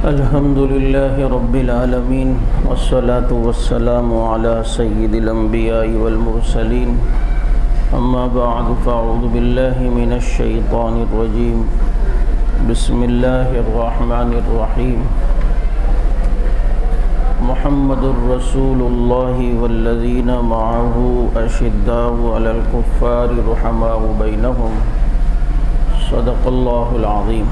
الحمد لله رب العالمين والصلاة والسلام على سيد الأنبياء والمرسلين أما بعد فأعوذ بالله من الشيطان الرجيم بسم الله الرحمن الرحيم محمد رسول الله والذين معه أشداء على الكفار رحماء بينهم صدق الله العظيم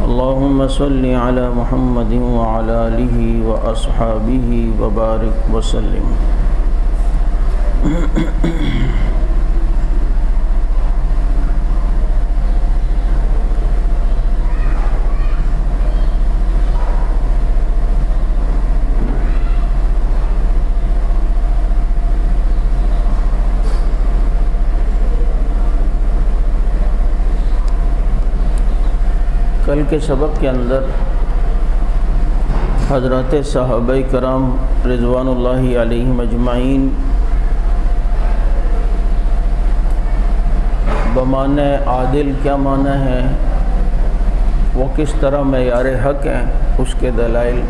اللهم صل على محمد وعلى آله وأصحابه وبارك وسلم۔ کل کے سبق کے اندر حضرات صحابہ کرام رضوان اللہ علیہم اجمعین بمعنی عادل کیا معنی ہے، وہ کس طرح معیار حق ہیں، اس کے دلائل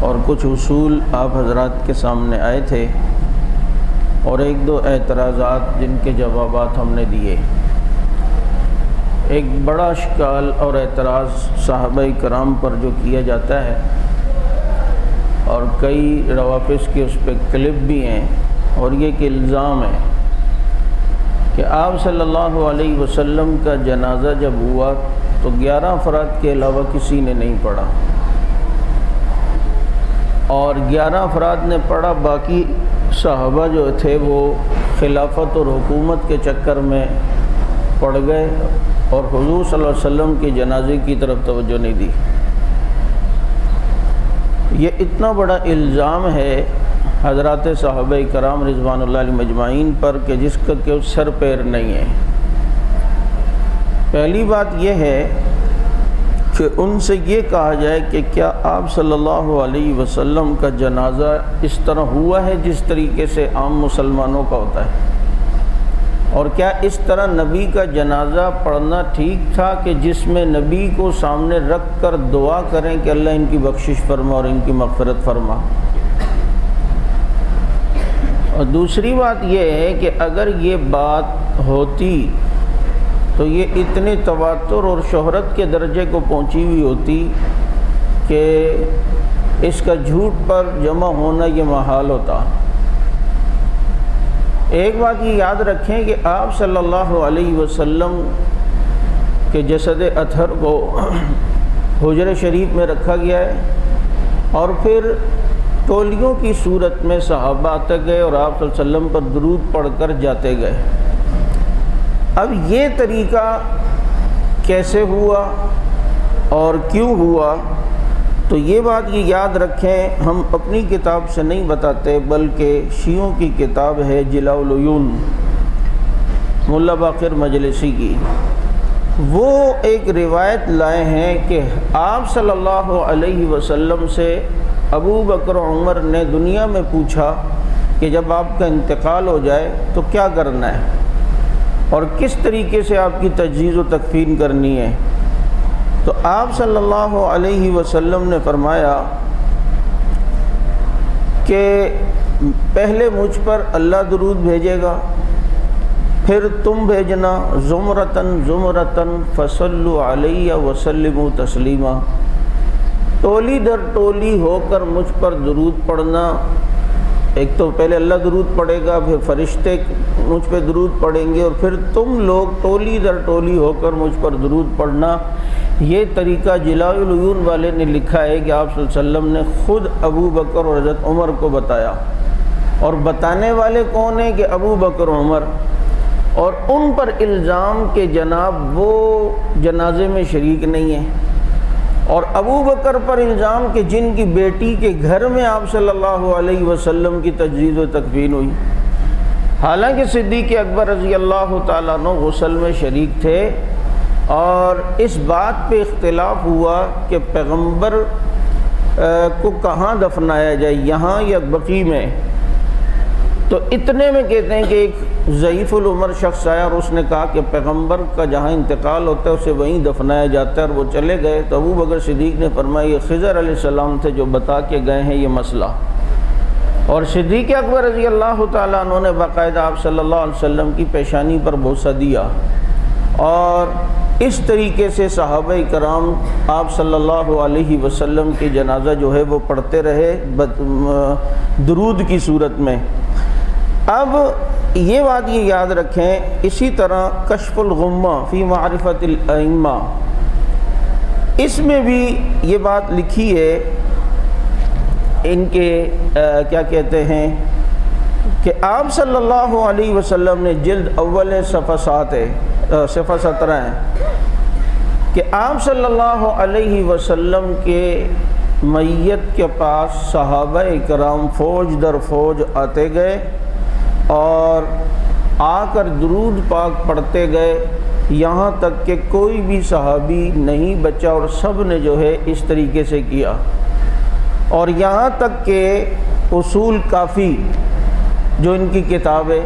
اور کچھ اصول آپ حضرات کے سامنے آئے تھے، اور ایک دو اعتراضات جن کے جوابات ہم نے دیے۔ ایک بڑا اشکال اور اعتراض صحابہ کرام پر جو کیا جاتا ہے، اور کئی روافظ کے اس پہ کلپ بھی ہیں، اور یہ کہ الزام ہے کہ آپ صلی اللہ علیہ وسلم کا جنازہ جب ہوا تو 11 افراد کے علاوہ کسی نے نہیں پڑھا، اور 11 افراد نے پڑھا، باقی صحابہ جو تھے وہ خلافت اور حکومت کے چکر میں پڑ گئے اور حضور صلی اللہ علیہ وسلم کے جنازے کی طرف توجہ نہیں دی۔ یہ اتنا بڑا الزام ہے حضرات صحابہ کرام رضوان اللہ علیہم اجمعین پر کہ جس کا کوئی سر پیر نہیں ہے۔ پہلی بات یہ ہے کہ ان سے یہ کہا جائے کہ کیا آپ صلی اللہ علیہ وسلم کا جنازہ اس طرح ہوا ہے جس طریقے سے عام مسلمانوں کا ہوتا ہے، اور کیا اس طرح نبی کا جنازہ پڑھنا ٹھیک تھا کہ جس میں نبی کو سامنے رکھ کر دعا کریں کہ اللہ ان کی بخشش فرما اور ان کی مغفرت فرما۔ اور دوسری بات یہ ہے کہ اگر یہ بات ہوتی تو یہ اتنے تواتر اور شہرت کے درجے کو پہنچی ہوئی ہوتی کہ اس کا جھوٹ پر جمع ہونا یہ محال ہوتا۔ ایک بات یہ یاد رکھیں کہ آپ صلی اللہ علیہ وسلم کے جسد اطہر کو حجر شریف میں رکھا گیا ہے، اور پھر ٹولیوں کی صورت میں صحابہ آتے گئے اور آپ صلی اللہ علیہ وسلم پر درود پڑھ کر جاتے گئے۔ اب یہ طریقہ کیسے ہوا اور کیوں ہوا، تو یہ بات یہ یاد رکھیں، ہم اپنی کتاب سے نہیں بتاتے بلکہ شیعوں کی کتاب ہے جلاء العیون ملا باقر مجلسی کی۔ وہ ایک روایت لائے ہیں کہ آپ صلی اللہ علیہ وسلم سے ابو بکر و عمر نے دنیا میں پوچھا کہ جب آپ کا انتقال ہو جائے تو کیا کرنا ہے اور کس طریقے سے آپ کی تجہیز و تکفین کرنی ہے، تو آپ صلی اللہ علیہ وسلم نے فرمایا کہ پہلے مجھ پر اللہ درود بھیجے گا، پھر تم بھیجنا زمرتن زمرتن فصلوا علیہ وسلموا تسلیما، ٹولی در ٹولی ہو کر مجھ پر درود پڑھنا۔ ایک تو پہلے اللہ درود پڑھے گا، پھر فرشتے مجھ پہ درود پڑھیں گے، اور پھر تم لوگ ٹولی در ٹولی ہو کر مجھ پر درود پڑھنا۔ یہ طریقہ جلاء العیون والے نے لکھا ہے کہ آپ صلی اللہ علیہ وسلم نے خود ابو بکر اور حضرت عمر کو بتایا، اور بتانے والے کون ہیں کہ ابو بکر و عمر، اور ان پر الزام کہ جناب وہ جنازے میں شریک نہیں ہیں، اور ابو بکر پر الزام کہ جن کی بیٹی کے گھر میں آپ صلی اللہ علیہ وسلم کی تجہیز و تکفین ہوئی، حالانکہ صدیق اکبر رضی اللہ تعالیٰ عنہ غسل میں شریک تھے۔ اور اس بات پہ اختلاف ہوا کہ پیغمبر کو کہاں دفنایا جائے، یہاں یا بقیع میں، تو اتنے میں کہتے ہیں کہ ایک ضعیف العمر شخص آیا اور اس نے کہا کہ پیغمبر کا جہاں انتقال ہوتا ہے اسے وہیں دفنایا جاتا ہے، اور وہ چلے گئے تو ابو بکر صدیق نے فرمایا یہ خضر علیہ السلام تھے جو بتا کے گئے ہیں یہ مسئلہ، اور صدیق اکبر رضی اللہ تعالیٰ عنہ نے باقاعدہ آپ صلی اللہ علیہ وسلم کی پیشانی پر بوسہ دیا، اور اس طریقے سے صحابہ کرام آپ صلی اللہ علیہ وسلم کے جنازہ جو ہے وہ پڑھتے رہے درود کی صورت میں۔ اب یہ بات یہ یاد رکھیں، اسی طرح کشف الغمہ فی معرفت الائمہ، اس میں بھی یہ بات لکھی ہے ان کے کیا کہتے ہیں کہ آپ صلی اللہ علیہ وسلم نے جلد اول صفحہ 17 ہے کہ آپ صلی اللہ علیہ وسلم کے میت کے پاس صحابہ کرام فوج در فوج آتے گئے اور آ کر درود پاک پڑھتے گئے، یہاں تک کہ کوئی بھی صحابی نہیں بچا اور سب نے جو ہے اس طریقے سے کیا، اور یہاں تک کہ اصول کافی جو ان کی کتاب ہے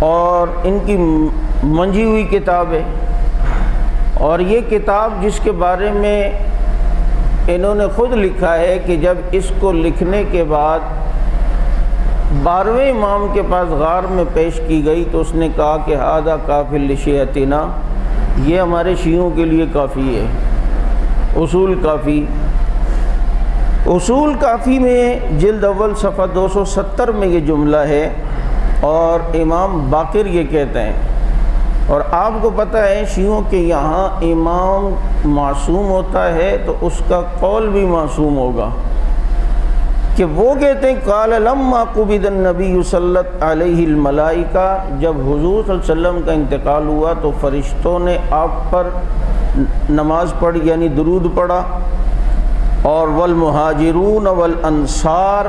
اور ان کی منجھی ہوئی کتاب ہے، اور یہ کتاب جس کے بارے میں انہوں نے خود لکھا ہے کہ جب اس کو لکھنے کے بعد 12ویں امام کے پاس غار میں پیش کی گئی تو اس نے کہا کہ ھذا کافی لشیعتنا، یہ ہمارے شیعوں کے لیے کافی ہے۔ اصول کافی میں جلد اول صفحہ 270 میں یہ جملہ ہے، اور امام باقر یہ کہتے ہیں، اور آپ کو پتہ ہے شیعوں کے یہاں امام معصوم ہوتا ہے تو اس کا قول بھی معصوم ہوگا، کہ وہ کہتے ہیں قال لما قبض النبی صلی علیہ الملائکہ، جب حضور صلی اللہ علیہ وسلم کا انتقال ہوا تو فرشتوں نے آپ پر نماز پڑھی یعنی درود پڑھا، اور والمہاجرون والانصار،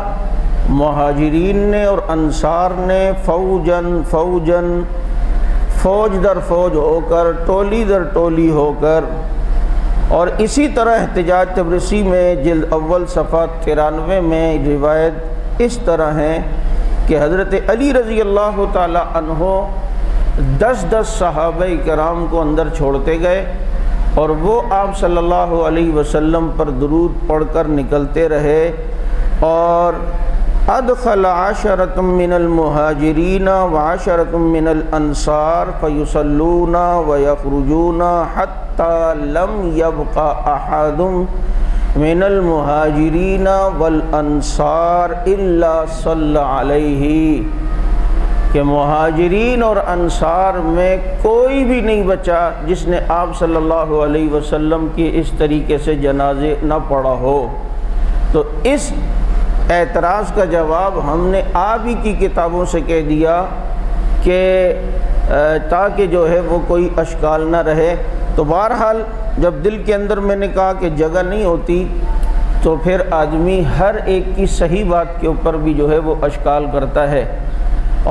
مہاجرین نے اور انصار نے فوجن فوج در فوج ہو کر، ٹولی در ٹولی ہو کر۔ اور اسی طرح احتجاج تبرسی میں جلد اول صفحہ 93 میں روایت اس طرح ہے کہ حضرت علی رضی اللہ تعالی عنہ 10 صحابہ کرام کو اندر چھوڑتے گئے، اور وہ آپ صلی اللہ علیہ وسلم پر درود پڑھ کر نکلتے رہے، اور ادخل 10 من المہاجرین و10 من الانصار فیصلون ویخرجون حتی لم یبق احد من المہاجرین والانصار الا صلی علیہ، کہ مہاجرین اور انصار میں کوئی بھی نہیں بچا جس نے آپ صلی اللہ علیہ وسلم کی اس طریقے سے جنازے نہ پڑھا ہو۔ تو اس اعتراض کا جواب ہم نے آپ ہی کی کتابوں سے کہہ دیا کہ تاکہ جو ہے وہ کوئی اشکال نہ رہے۔ تو بہرحال جب دل کے اندر میں نے کہا کہ جگہ نہیں ہوتی تو پھر آدمی ہر ایک کی صحیح بات کے اوپر بھی جو ہے وہ اشکال کرتا ہے،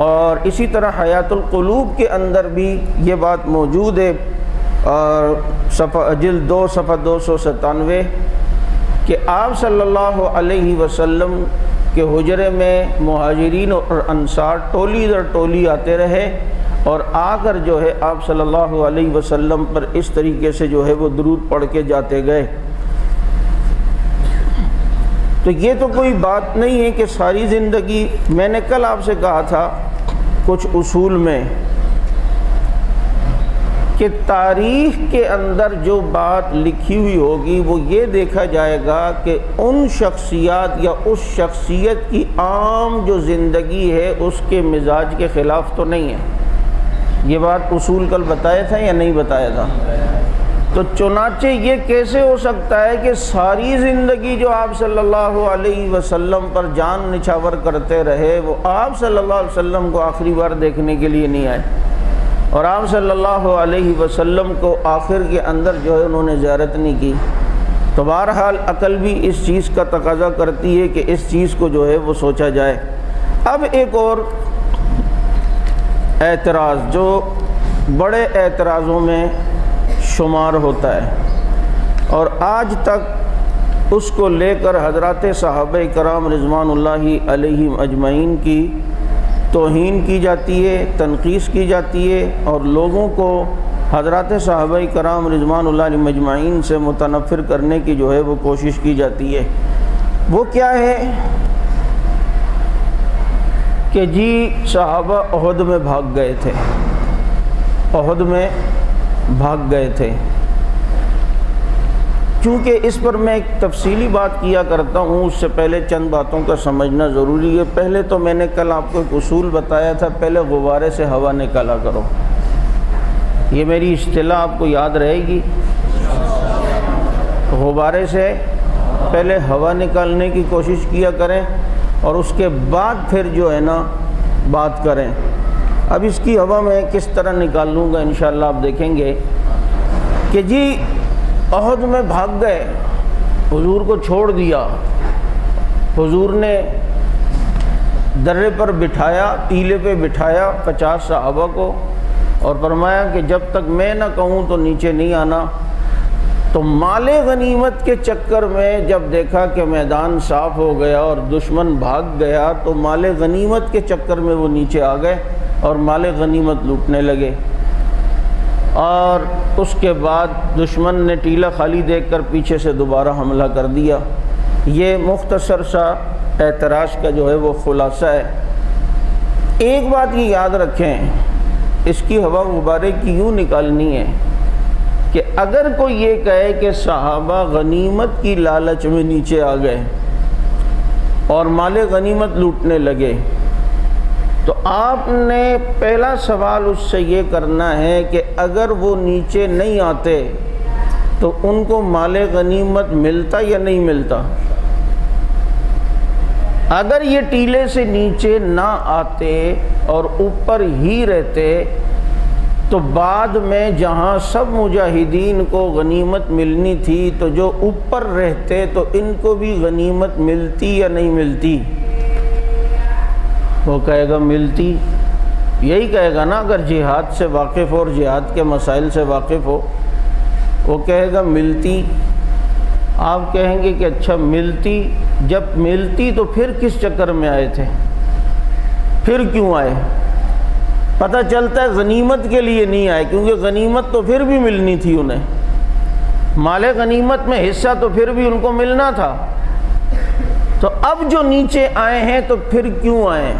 اور اسی طرح حیات القلوب کے اندر بھی یہ بات موجود ہے، اور جلد 2 صفحہ 297 کہ آپ صلی اللہ علیہ وسلم کے حجرے میں مہاجرین اور انصار ٹولی در ٹولی آتے رہے، اور آ کر جو ہے آپ صلی اللہ علیہ وسلم پر اس طریقے سے جو ہے وہ درود پڑھ کے جاتے گئے۔ تو یہ تو کوئی بات نہیں ہے کہ ساری زندگی، میں نے کل آپ سے کہا تھا کچھ اصول میں کہ تاریخ کے اندر جو بات لکھی ہوئی ہوگی وہ یہ دیکھا جائے گا کہ ان شخصیات یا اس شخصیت کی عام جو زندگی ہے اس کے مزاج کے خلاف تو نہیں ہے۔ یہ بات اصول کل بتایا تھا یا نہیں بتایا تھا؟ تو چنانچہ یہ کیسے ہو سکتا ہے کہ ساری زندگی جو آپ صلی اللہ علیہ وسلم پر جان نچھاور کرتے رہے وہ آپ صلی اللہ علیہ وسلم کو آخری بار دیکھنے کے لیے نہیں آئے، اور آپ صلی اللہ علیہ وسلم کو آخر کے اندر جو ہے انہوں نے زیارت نہیں کی؟ تو بہرحال عقل بھی اس چیز کا تقاضا کرتی ہے کہ اس چیز کو جو ہے وہ سوچا جائے۔ اب ایک اور اعتراض جو بڑے اعتراضوں میں شمار ہوتا ہے، اور آج تک اس کو لے کر حضرات صحابہ کرام رضوان اللہ علیہم اجمعین کی توہین کی جاتی ہے، تنقیص کی جاتی ہے، اور لوگوں کو حضرات صحابہ کرام رضوان اللہ علیہم اجمعین سے متنفر کرنے کی جو ہے وہ کوشش کی جاتی ہے۔ وہ کیا ہے کہ جی صحابہ احد میں بھاگ گئے تھے، احد میں بھاگ گئے تھے۔ چونکہ اس پر میں ایک تفصیلی بات کیا کرتا ہوں، اس سے پہلے چند باتوں کا سمجھنا ضروری ہے۔ پہلے تو میں نے کل آپ کو ایک اصول بتایا تھا، پہلے غبارے سے ہوا نکالا کرو، یہ میری اصطلاح آپ کو یاد رہے گی۔ غبارے سے پہلے ہوا نکالنے کی کوشش کیا کریں اور اس کے بعد پھر جو ہے نا بات کریں۔ اب اس کی ہوا میں کس طرح نکال لوں گا انشاءاللہ آپ دیکھیں گے کہ جی احد میں بھاگ گئے، حضور کو چھوڑ دیا، حضور نے درے پر بٹھایا، ٹیلے پہ بٹھایا 50 صحابہ کو، اور فرمایا کہ جب تک میں نہ کہوں تو نیچے نہیں آنا۔ تو مال غنیمت کے چکر میں جب دیکھا کہ میدان صاف ہو گیا اور دشمن بھاگ گیا، تو مال غنیمت کے چکر میں وہ نیچے آ گئے اور مال غنیمت لوٹنے لگے، اور اس کے بعد دشمن نے ٹیلہ خالی دیکھ کر پیچھے سے دوبارہ حملہ کر دیا۔ یہ مختصر سا اعتراض کا جو ہے وہ خلاصہ ہے۔ ایک بات یہ یاد رکھیں، اس کی ہوا غبارے کی یوں نکالنی ہے کہ اگر کوئی یہ کہے کہ صحابہ غنیمت کی لالچ میں نیچے آ گئے اور مال غنیمت لوٹنے لگے، تو آپ نے پہلا سوال اس سے یہ کرنا ہے کہ اگر وہ نیچے نہیں آتے تو ان کو مال غنیمت ملتا یا نہیں ملتا؟ اگر یہ ٹیلے سے نیچے نہ آتے اور اوپر ہی رہتے تو بعد میں جہاں سب مجاہدین کو غنیمت ملنی تھی تو جو اوپر رہتے تو ان کو بھی غنیمت ملتی یا نہیں ملتی؟ وہ کہے گا ملتی، یہی کہے گا نا اگر جہاد سے واقف ہو اور جہاد کے مسائل سے واقف ہو، وہ کہے گا ملتی۔ آپ کہیں گے کہ اچھا ملتی، جب ملتی تو پھر کس چکر میں آئے تھے، پھر کیوں آئے؟ پتہ چلتا ہے غنیمت کے لیے نہیں آئے، کیونکہ غنیمت تو پھر بھی ملنی تھی انہیں، مال غنیمت میں حصہ تو پھر بھی ان کو ملنا تھا۔ تو اب جو نیچے آئے ہیں تو پھر کیوں آئے؟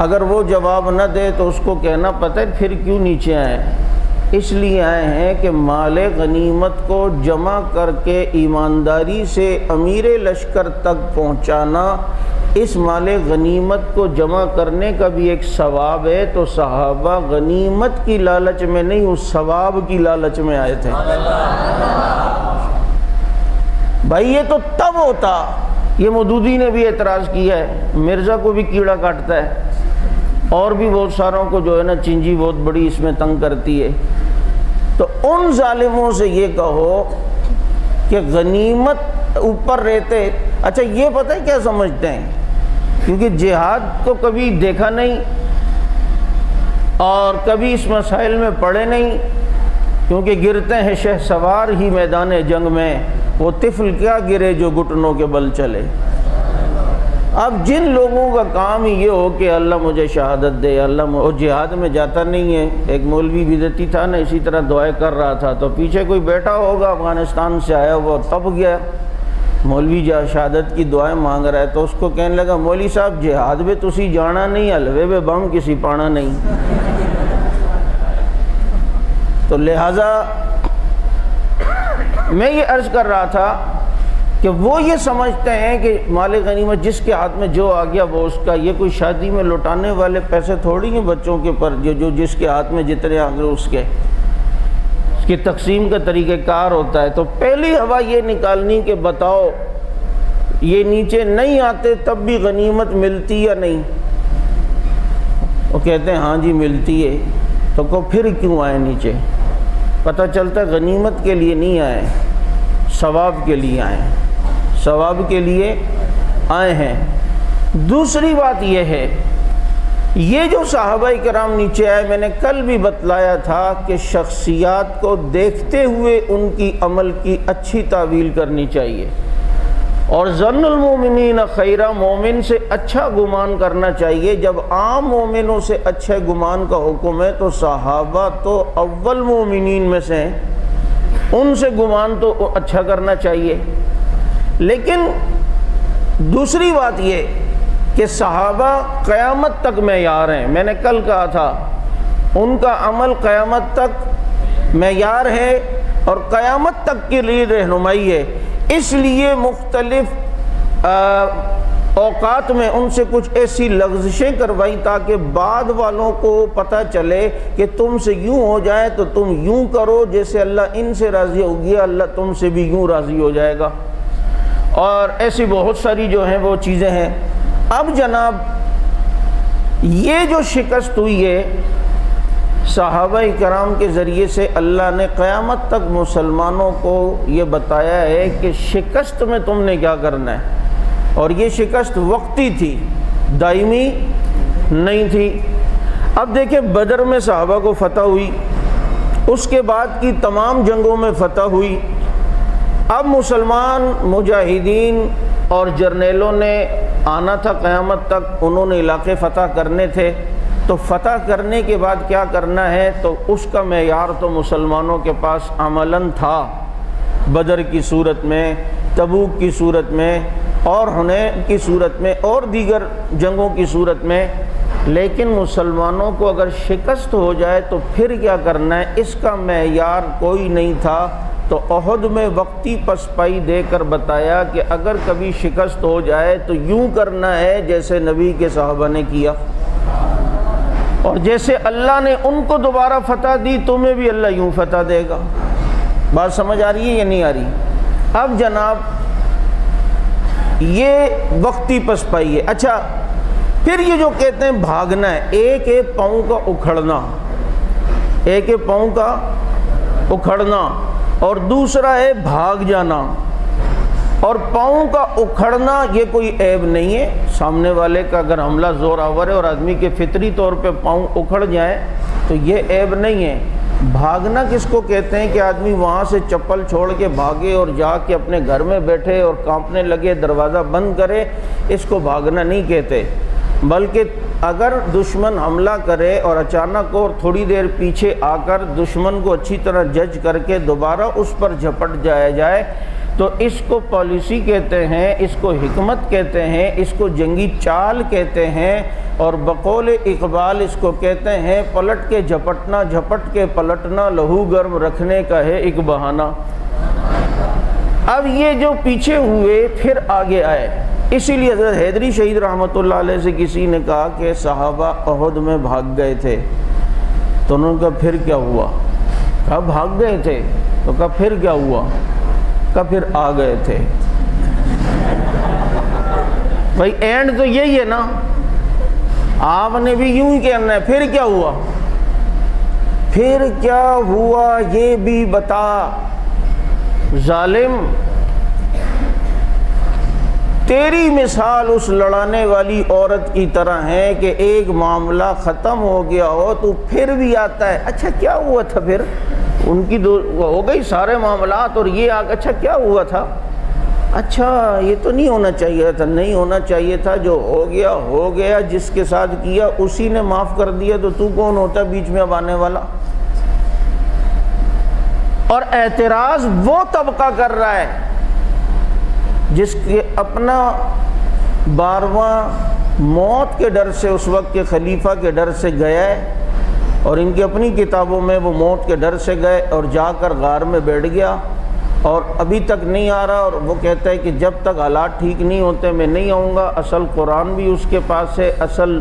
اگر وہ جواب نہ دے تو اس کو کہنا پتہ ہے پھر کیوں نیچے آئے؟ اس لیے آئے ہیں کہ مال غنیمت کو جمع کر کے ایمانداری سے امیر لشکر تک پہنچانا، اس مال غنیمت کو جمع کرنے کا بھی ایک ثواب ہے۔ تو صحابہ غنیمت کی لالچ میں نہیں، اس ثواب کی لالچ میں آئے تھے۔ بھائی یہ تو تب ہوتا، یہ مودودی نے بھی اعتراض کیا ہے، مرزا کو بھی کیڑا کاٹتا ہے، اور بھی بہت ساروں کو جو ہے نا چنجی بہت بڑی اس میں تنگ کرتی ہے۔ تو ان ظالموں سے یہ کہو کہ غنیمت اوپر رہتے، اچھا یہ پتہ ہے کیا سمجھتے ہیں، کیونکہ جہاد کو کبھی دیکھا نہیں اور کبھی اس مسائل میں پڑے نہیں، کیونکہ گرتے ہیں شہسوار ہی میدان جنگ میں، وہ طفل کیا گرے جو گھٹنوں کے بل چلے۔ اب جن لوگوں کا کام ہی یہ ہو کہ اللہ مجھے شہادت دے، اللہ وہ جہاد میں جاتا نہیں ہے۔ ایک مولوی بدعتی تھا نا، اسی طرح دعائیں کر رہا تھا، تو پیچھے کوئی بیٹھا ہوگا افغانستان سے آیا وہ تب گیا، مولوی شہادت کی دعائیں مانگ رہا ہے، تو اس کو کہنے لگا مولوی صاحب جہاد میں تسی جانا نہیں، حلوے میں بم کسی پانا نہیں۔ تو لہٰذا میں یہ عرض کر رہا تھا کہ وہ یہ سمجھتے ہیں کہ مال غنیمت جس کے ہاتھ میں جو آ گیا وہ اس کا، یہ کوئی شادی میں لوٹانے والے پیسے تھوڑی ہیں بچوں کے پر، جو جس کے ہاتھ میں جتنے آ گئے اس کی تقسیم کا طریقہ کار ہوتا ہے۔ تو پہلی ہوا یہ نکالنی کہ بتاؤ یہ نیچے نہیں آتے تب بھی غنیمت ملتی یا نہیں؟ وہ کہتے ہیں ہاں جی ملتی ہے۔ تو کو پھر کیوں آئے نیچے؟ پتہ چلتا ہے غنیمت کے لیے نہیں آئے، ثواب کے لیے آئے، ثواب کے لیے آئے ہیں۔ دوسری بات یہ ہے، یہ جو صحابہ کرام نیچے آئے، میں نے کل بھی بتلایا تھا کہ شخصیات کو دیکھتے ہوئے ان کی عمل کی اچھی تعویل کرنی چاہیے۔ اور ظن المومنین خیرا، مومن سے اچھا گمان کرنا چاہیے۔ جب عام مومنوں سے اچھے گمان کا حکم ہے تو صحابہ تو اول مومنین میں سے ہیں، ان سے گمان تو اچھا کرنا چاہیے۔ لیکن دوسری بات یہ کہ صحابہ قیامت تک معیار ہیں، میں نے کل کہا تھا ان کا عمل قیامت تک معیار ہے اور قیامت تک کے لیے رہنمائی ہے، اس لیے مختلف اوقات میں ان سے کچھ ایسی لغزشیں کروائی تاکہ بعد والوں کو پتہ چلے کہ تم سے یوں ہو جائے تو تم یوں کرو، جیسے اللہ ان سے راضی ہو گیا اللہ تم سے بھی یوں راضی ہو جائے گا، اور ایسی بہت ساری جو ہیں وہ چیزیں ہیں۔ اب جناب یہ جو شکست ہوئی ہے صحابہ کرام کے ذریعے سے، اللہ نے قیامت تک مسلمانوں کو یہ بتایا ہے کہ شکست میں تم نے کیا کرنا ہے، اور یہ شکست وقتی تھی، دائمی نہیں تھی۔ اب دیکھیں بدر میں صحابہ کو فتح ہوئی، اس کے بعد کی تمام جنگوں میں فتح ہوئی۔ اب مسلمان مجاہدین اور جرنیلوں نے آنا تھا قیامت تک، انہوں نے علاقے فتح کرنے تھے، تو فتح کرنے کے بعد کیا کرنا ہے، تو اس کا معیار تو مسلمانوں کے پاس عملاً تھا، بدر کی صورت میں، تبوک کی صورت میں، اور حنین کی صورت میں، اور دیگر جنگوں کی صورت میں۔ لیکن مسلمانوں کو اگر شکست ہو جائے تو پھر کیا کرنا ہے، اس کا معیار کوئی نہیں تھا۔ تو احد میں وقتی پسپائی دے کر بتایا کہ اگر کبھی شکست ہو جائے تو یوں کرنا ہے جیسے نبی کے صحابہ نے کیا، اور جیسے اللہ نے ان کو دوبارہ فتح دی تمہیں بھی اللہ یوں فتح دے گا۔ بات سمجھ آ رہی ہے یا نہیں آ رہی؟ اب جناب یہ وقتی پسپائی ہے۔ اچھا پھر یہ جو کہتے ہیں بھاگنا ہے، ایک ایک پاؤں کا اکھڑنا، ایک ایک پاؤں کا اکھڑنا، اور دوسرا ہے بھاگ جانا۔ اور پاؤں کا اکھڑنا یہ کوئی عیب نہیں ہے، سامنے والے کا اگر حملہ زور آور ہے اور آدمی کے فطری طور پہ پاؤں اکھڑ جائیں تو یہ عیب نہیں ہے۔ بھاگنا کس کو کہتے ہیں کہ آدمی وہاں سے چپل چھوڑ کے بھاگے اور جا کے اپنے گھر میں بیٹھے اور کانپنے لگے، دروازہ بند کرے، اس کو بھاگنا نہیں کہتے، بلکہ اگر دشمن حملہ کرے اور اچانک اور تھوڑی دیر پیچھے آ کر دشمن کو اچھی طرح جج کر کے دوبارہ اس پر جھپٹ جایا جائے تو اس کو پالیسی کہتے ہیں، اس کو حکمت کہتے ہیں، اس کو جنگی چال کہتے ہیں، اور بقول اقبال اس کو کہتے ہیں پلٹ کے جھپٹنا، جھپٹ کے پلٹنا، لہو گرم رکھنے کا ہے ایک بہانہ۔ اب یہ جو پیچھے ہوئے پھر آگے آئے، اسی لیے حضرت حیدری شہید رحمۃ اللہ علیہ سے کسی نے کہا کہ صحابہ احد میں بھاگ گئے تھے، تو انہوں نے کہا پھر کیا ہوا؟ کہا بھاگ گئے تھے، تو کہا پھر کیا ہوا؟ کہا پھر آ گئے تھے۔ بھائی اینڈ تو یہی ہے نا، آپ نے بھی یوں ہی کہنا ہے پھر کیا ہوا؟ پھر کیا ہوا یہ بھی بتا ظالم، تیری مثال اس لڑانے والی عورت کی طرح ہے کہ ایک معاملہ ختم ہو گیا ہو تو پھر بھی آتا ہے اچھا کیا ہوا تھا، پھر ان کی ہو گئی سارے معاملات اور یہ اچھا کیا ہوا تھا، اچھا یہ تو نہیں ہونا چاہیے تھا، نہیں ہونا چاہیے تھا، جو ہو گیا، جس کے ساتھ کیا اسی نے معاف کر دیا، تو کون ہوتا بیچ میں اب آنے والا؟ اور اعتراض وہ طبقہ کر رہا ہے جس کے اپنا 12واں موت کے ڈر سے، اس وقت کے خلیفہ کے ڈر سے گیا ہے، اور ان کی اپنی کتابوں میں وہ موت کے ڈر سے گئے اور جا کر غار میں بیٹھ گیا اور ابھی تک نہیں آ رہا، اور وہ کہتا ہے کہ جب تک حالات ٹھیک نہیں ہوتے میں نہیں آؤں گا۔ اصل قرآن بھی اس کے پاس ہے، اصل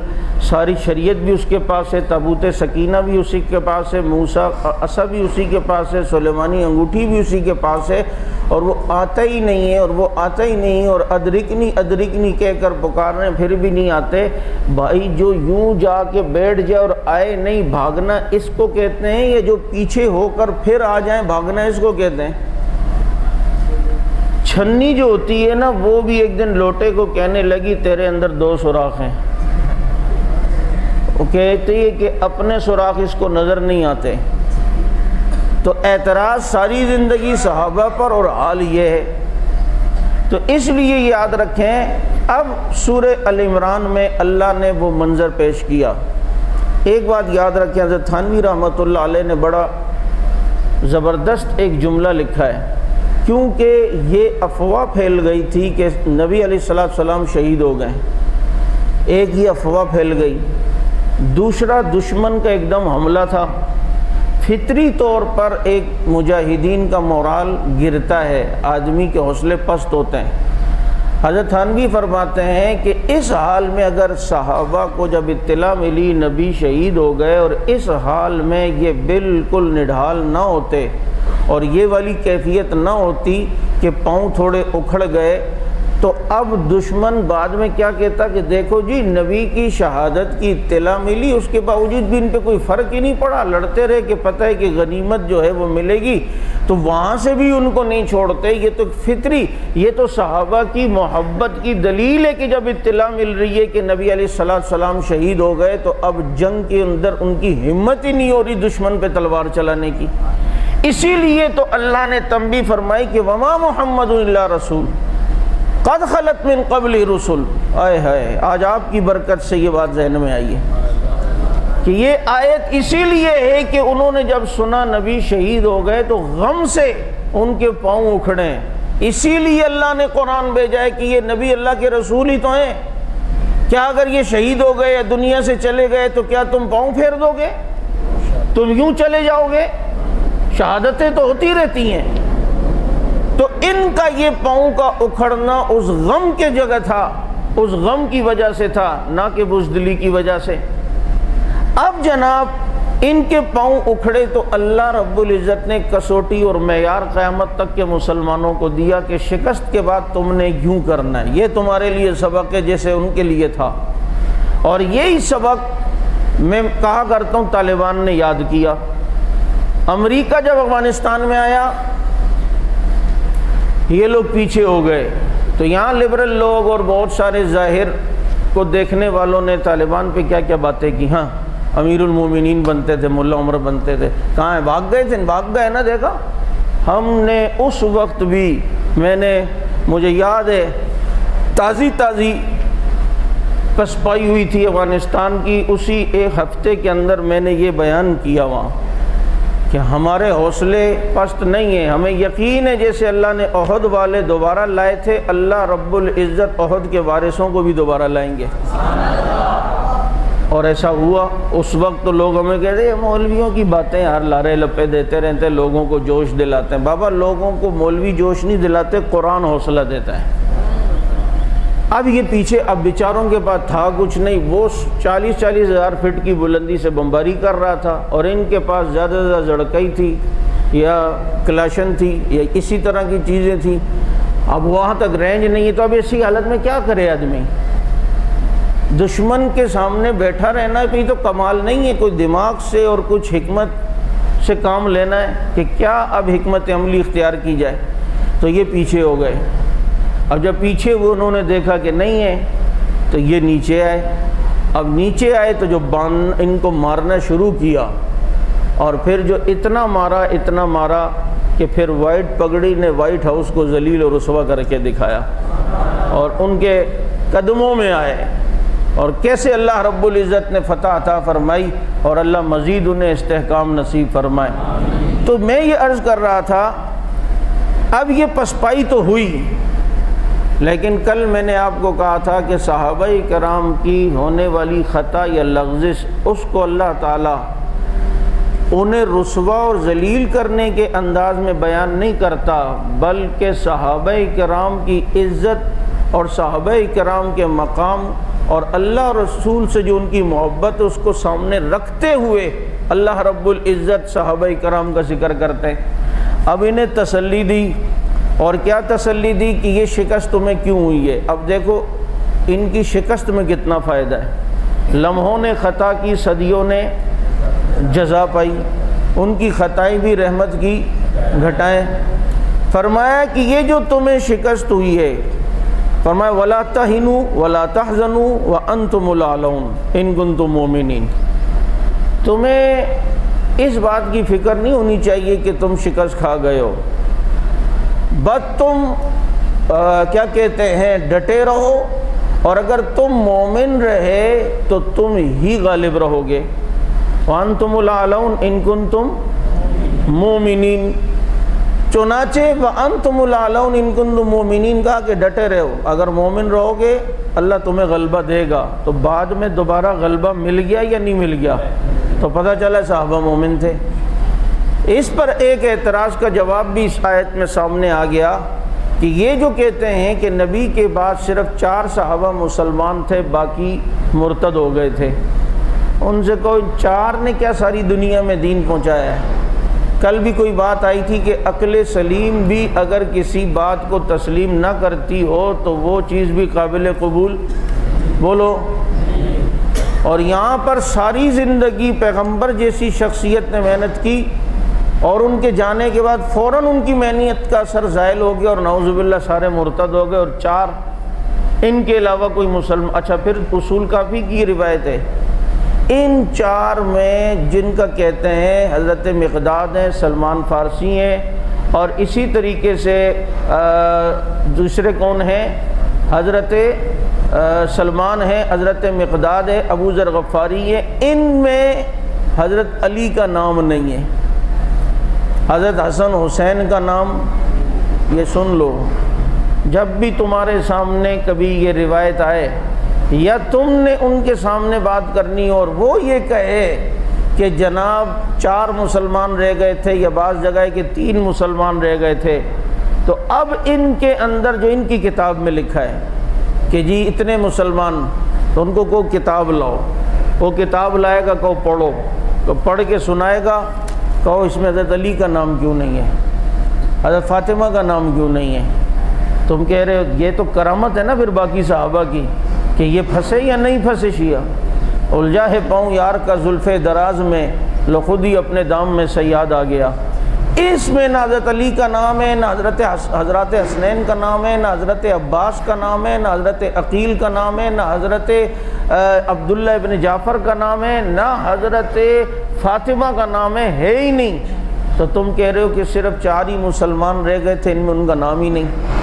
ساری شریعت بھی اس کے پاس ہے، تابوت سکینہ بھی اسی کے پاس ہے، موسیٰ عصا بھی اسی کے پاس ہے، سلیمانی انگوٹھی بھی اسی کے پاس ہے، اور وہ آتا ہی نہیں ہے، اور وہ آتا ہی نہیں، اور ادرکنی ادرکنی کہہ کر پکار رہے ہیں پھر بھی نہیں آتے۔ بھائی جو یوں جا کے بیٹھ جائے اور آئے نہیں، بھاگنا اس کو کہتے ہیں، یہ جو پیچھے ہو کر پھر آ جائیں بھاگنا اس کو کہتے ہیں۔ چھنی جو ہوتی ہے نا وہ بھی ایک دن لوٹے کو کہنے لگی تیرے اندر 2 سوراخ ہیں، وہ کہتی ہے کہ اپنے سوراخ اس کو نظر نہیں آتے۔ تو اعتراض ساری زندگی صحابہ پر، اور حال یہ ہے تو اس لیے یاد رکھیں، اب سورہ ال عمران میں اللہ نے وہ منظر پیش کیا۔ ایک بات یاد رکھیں، حضرت تھانوی رحمۃ اللہ علیہ نے بڑا زبردست ایک جملہ لکھا ہے، کیونکہ یہ افواہ پھیل گئی تھی کہ نبی علیہ السلام شہید ہو گئے۔ ایک یہ افواہ پھیل گئی، دوسرا دشمن کا ایک دم حملہ تھا۔ فطری طور پر ایک مجاہدین کا مورال گرتا ہے، آدمی کے حوصلے پست ہوتے ہیں۔ حضرت تھانوی فرماتے ہیں کہ اس حال میں اگر صحابہ کو جب اطلاع ملی نبی شہید ہو گئے اور اس حال میں یہ بالکل نڈھال نہ ہوتے اور یہ والی کیفیت نہ ہوتی کہ پاؤں تھوڑے اکھڑ گئے، تو اب دشمن بعد میں کیا کہتا کہ دیکھو جی نبی کی شہادت کی اطلاع ملی، اس کے باوجود بھی ان پہ کوئی فرق ہی نہیں پڑا، لڑتے رہے کہ پتہ ہے کہ غنیمت جو ہے وہ ملے گی، تو وہاں سے بھی ان کو نہیں چھوڑتے۔ یہ تو فطری، یہ تو صحابہ کی محبت کی دلیل ہے کہ جب اطلاع مل رہی ہے کہ نبی علیہ السلام شہید ہو گئے تو اب جنگ کے اندر ان کی ہمت ہی نہیں ہو رہی دشمن پہ تلوار چلانے کی۔ اسی لیے تو اللہ نے تنبیہ فرمائی کہ وما محمد الا رسول قد خلت من قبل رسل۔ آئے ہائے، آج آپ کی برکت سے یہ بات ذہن میں آئی ہے کہ یہ آیت اسی لیے ہے کہ انہوں نے جب سنا نبی شہید ہو گئے تو غم سے ان کے پاؤں اکھڑے، اسی لیے اللہ نے قرآن بھیجا ہے کہ یہ نبی اللہ کے رسول ہی تو ہیں۔ کیا اگر یہ شہید ہو گئے یا دنیا سے چلے گئے تو کیا تم پاؤں پھیر دو گے؟ تم یوں چلے جاؤ گے؟ شہادتیں تو ہوتی رہتی ہیں۔ تو ان کا یہ پاؤں کا اکھڑنا اس غم کے جگہ تھا، اس غم کی وجہ سے تھا، نہ کہ بزدلی کی وجہ سے۔ اب جناب ان کے پاؤں اکھڑے تو اللہ رب العزت نے کسوٹی اور معیار قیامت تک کے مسلمانوں کو دیا کہ شکست کے بعد تم نے یوں کرنا ہے، یہ تمہارے لیے سبق ہے جیسے ان کے لیے تھا۔ اور یہی سبق میں کہا کرتا ہوں طالبان نے یاد کیا۔ امریکہ جب افغانستان میں آیا یہ لوگ پیچھے ہو گئے، تو یہاں لبرل لوگ اور بہت سارے ظاہر کو دیکھنے والوں نے طالبان پہ کیا کیا باتیں کی۔ ہاں امیر المومنین بنتے تھے، ملا عمر بنتے تھے، کہاں ہیں؟ بھاگ گئے تھے، بھاگ گئے نا۔ دیکھا ہم نے اس وقت بھی، مجھے یاد ہے تازی پسپائی ہوئی تھی افغانستان کی، اسی ایک ہفتے کے اندر میں نے یہ بیان کیا وہاں کہ ہمارے حوصلے پست نہیں ہیں، ہمیں یقین ہے جیسے اللہ نے احد والے دوبارہ لائے تھے، اللہ رب العزت احد کے وارثوں کو بھی دوبارہ لائیں گے۔ اور ایسا ہوا۔ اس وقت تو لوگ ہمیں کہتے ہیں مولویوں کی باتیں یار لارے لپے دیتے رہتے ہیں، لوگوں کو جوش دلاتے ہیں۔ بابا لوگوں کو مولوی جوش نہیں دلاتے، قرآن حوصلہ دیتا ہے۔ اب یہ پیچھے اب بیچاروں کے پاس تھا کچھ نہیں، وہ 40 ہزار فٹ کی بلندی سے بمباری کر رہا تھا، اور ان کے پاس زیادہ سے زیادہ زڑکئی تھی یا کلاشن تھی یا اسی طرح کی چیزیں تھیں۔ اب وہاں تک رینج نہیں ہے، تو اب ایسی حالت میں کیا کرے آدمی؟ دشمن کے سامنے بیٹھا رہنا کوئی تو کمال نہیں ہے، کوئی دماغ سے اور کچھ حکمت سے کام لینا ہے کہ کیا اب حکمت عملی اختیار کی جائے۔ تو یہ پیچھے ہو گئے۔ اب جب پیچھے وہ انہوں نے دیکھا کہ نہیں ہے تو یہ نیچے آئے۔ اب نیچے آئے تو جو ان کو مارنا شروع کیا، اور پھر جو اتنا مارا کہ پھر وائٹ پگڑی نے وائٹ ہاؤس کو ذلیل و رسوا کر کے دکھایا، اور ان کے قدموں میں آئے، اور کیسے اللہ رب العزت نے فتح عطا فرمائی، اور اللہ مزید انہیں استحکام نصیب فرمائے۔ تو میں یہ عرض کر رہا تھا، اب یہ پسپائی تو ہوئی، لیکن کل میں نے آپ کو کہا تھا کہ صحابہ کرام کی ہونے والی خطا یا لغزش، اس کو اللہ تعالیٰ انہیں رسوا اور ذلیل کرنے کے انداز میں بیان نہیں کرتا، بلکہ صحابہ کرام کی عزت اور صحابہ کرام کے مقام اور اللہ اور رسول سے جو ان کی محبت اس کو سامنے رکھتے ہوئے اللہ رب العزت صحابہ کرام کا ذکر کرتے ہیں۔ اب انہیں تسلی دی، اور کیا تسلی دی کہ یہ شکست تمہیں کیوں ہوئی ہے۔ اب دیکھو ان کی شکست میں کتنا فائدہ ہے، لمحوں نے خطا کی، صدیوں نے جزا پائی، ان کی خطائیں بھی رحمت کی گھٹائیں۔ فرمایا کہ یہ جو تمہیں شکست ہوئی ہے، فرمایا وَلَا تَهِنُوا وَلَا تَحْزَنُوا وَأَنْتُمُ الْأَعْلَوْنَ إِن كُنتُم مُؤْمِنِينَ۔ تمہیں اس بات کی فکر نہیں ہونی چاہیے کہ تم شکست کھا گئے ہو، بس تم کیا کہتے ہیں ڈٹے رہو، اور اگر تم مومن رہے تو تم ہی غالب رہو گے۔ وَأَنْتُمُ الْأَعْلَوْنَ إِن كُنتُم مُؤْمِنِينَ، چنانچہ وَأَنْتُمُ الْأَعْلَوْنَ إِن كُنتُم مُؤْمِنِينَ کہا کہ ڈٹے رہو، اگر مومن رہو گے اللہ تمہیں غلبہ دے گا۔ تو بعد میں دوبارہ غلبہ مل گیا یا نہیں مل گیا؟ تو پتہ چلا صحابہ مومن تھے۔ اس پر ایک اعتراض کا جواب بھی اس آیت میں سامنے آ گیا کہ یہ جو کہتے ہیں کہ نبی کے بعد صرف 4 صحابہ مسلمان تھے، باقی مرتد ہو گئے تھے، ان سے کوئی 4 نے کیا ساری دنیا میں دین پہنچایا ہے؟ کل بھی کوئی بات آئی تھی کہ عقل سلیم بھی اگر کسی بات کو تسلیم نہ کرتی ہو تو وہ چیز بھی قابل قبول بولو۔ اور یہاں پر ساری زندگی پیغمبر جیسی شخصیت نے محنت کی، اور ان کے جانے کے بعد فوراً ان کی محنت کا اثر زائل ہو گیا اور نعوذ باللہ سارے مرتد ہو گئے، اور 4 ان کے علاوہ کوئی مسلمان۔ اچھا پھر اصول کافی کی روایت ہے، ان 4 میں جن کا کہتے ہیں حضرت مقداد ہیں، سلمان فارسی ہیں، اور اسی طریقے سے دوسرے کون ہیں؟ حضرت سلمان ہیں، حضرت مقداد ہے، ابو ذر غفاری ہے، ان میں حضرت علی کا نام نہیں ہے، حضرت حسن حسین کا نام یہ سن لو۔ جب بھی تمہارے سامنے کبھی یہ روایت آئے یا تم نے ان کے سامنے بات کرنی اور وہ یہ کہے کہ جناب 4 مسلمان رہ گئے تھے، یا بعض جگہ ہے کہ 3 مسلمان رہ گئے تھے، تو اب ان کے اندر جو ان کی کتاب میں لکھا ہے کہ جی اتنے مسلمان، تو ان کو کتاب لاؤ، وہ کتاب لائے گا، کہو پڑھو، تو پڑھ کے سنائے گا، کہو اس میں حضرت علی کا نام کیوں نہیں ہے، حضرت فاطمہ کا نام کیوں نہیں ہے؟ تم کہہ رہے ہو یہ تو کرامت ہے نا پھر باقی صحابہ کی کہ یہ پھنسے یا نہیں پھنسے شیعہ۔ الجا ہے پاؤں یار کا زلف دراز میں، لو خود ہی اپنے دام میں سیاد آ گیا۔ اس میں نہ حضرت علی کا نام ہے، نہ حضرت حسنین کا نام ہے، نہ حضرت عباس کا نام ہے، نہ حضرت عقیل کا نام ہے، نہ حضرت عبداللہ ابن جعفر کا نام ہے، نہ حضرت فاطمہ کا نام ہے ہی نہیں۔ تو تم کہہ رہے ہو کہ صرف 4 ہی مسلمان رہ گئے تھے، ان میں ان کا نام ہی نہیں۔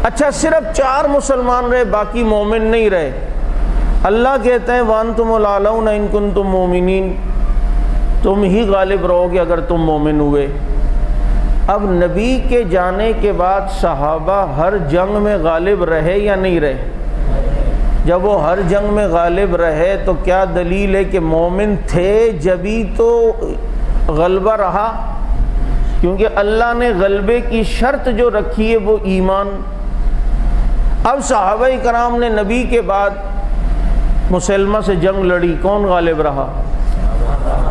اچھا صرف 4 مسلمان رہے، باقی مومن نہیں رہے۔ اللہ کہتے ہیں وَأَنْتُمُ الْأَعْلَوْنَ إِن كُنتُم مُؤْمِنِينَ، تم ہی غالب رہو گے اگر تم مومن ہوئے۔ اب نبی کے جانے کے بعد صحابہ ہر جنگ میں غالب رہے یا نہیں رہے؟ جب وہ ہر جنگ میں غالب رہے تو کیا دلیل ہے کہ مومن تھے جبھی تو غلبہ رہا؟ کیونکہ اللہ نے غلبے کی شرط جو رکھی ہے وہ ایمان۔ اب صحابہ کرام نے نبی کے بعد مسلمہ سے جنگ لڑی، کون غالب رہا؟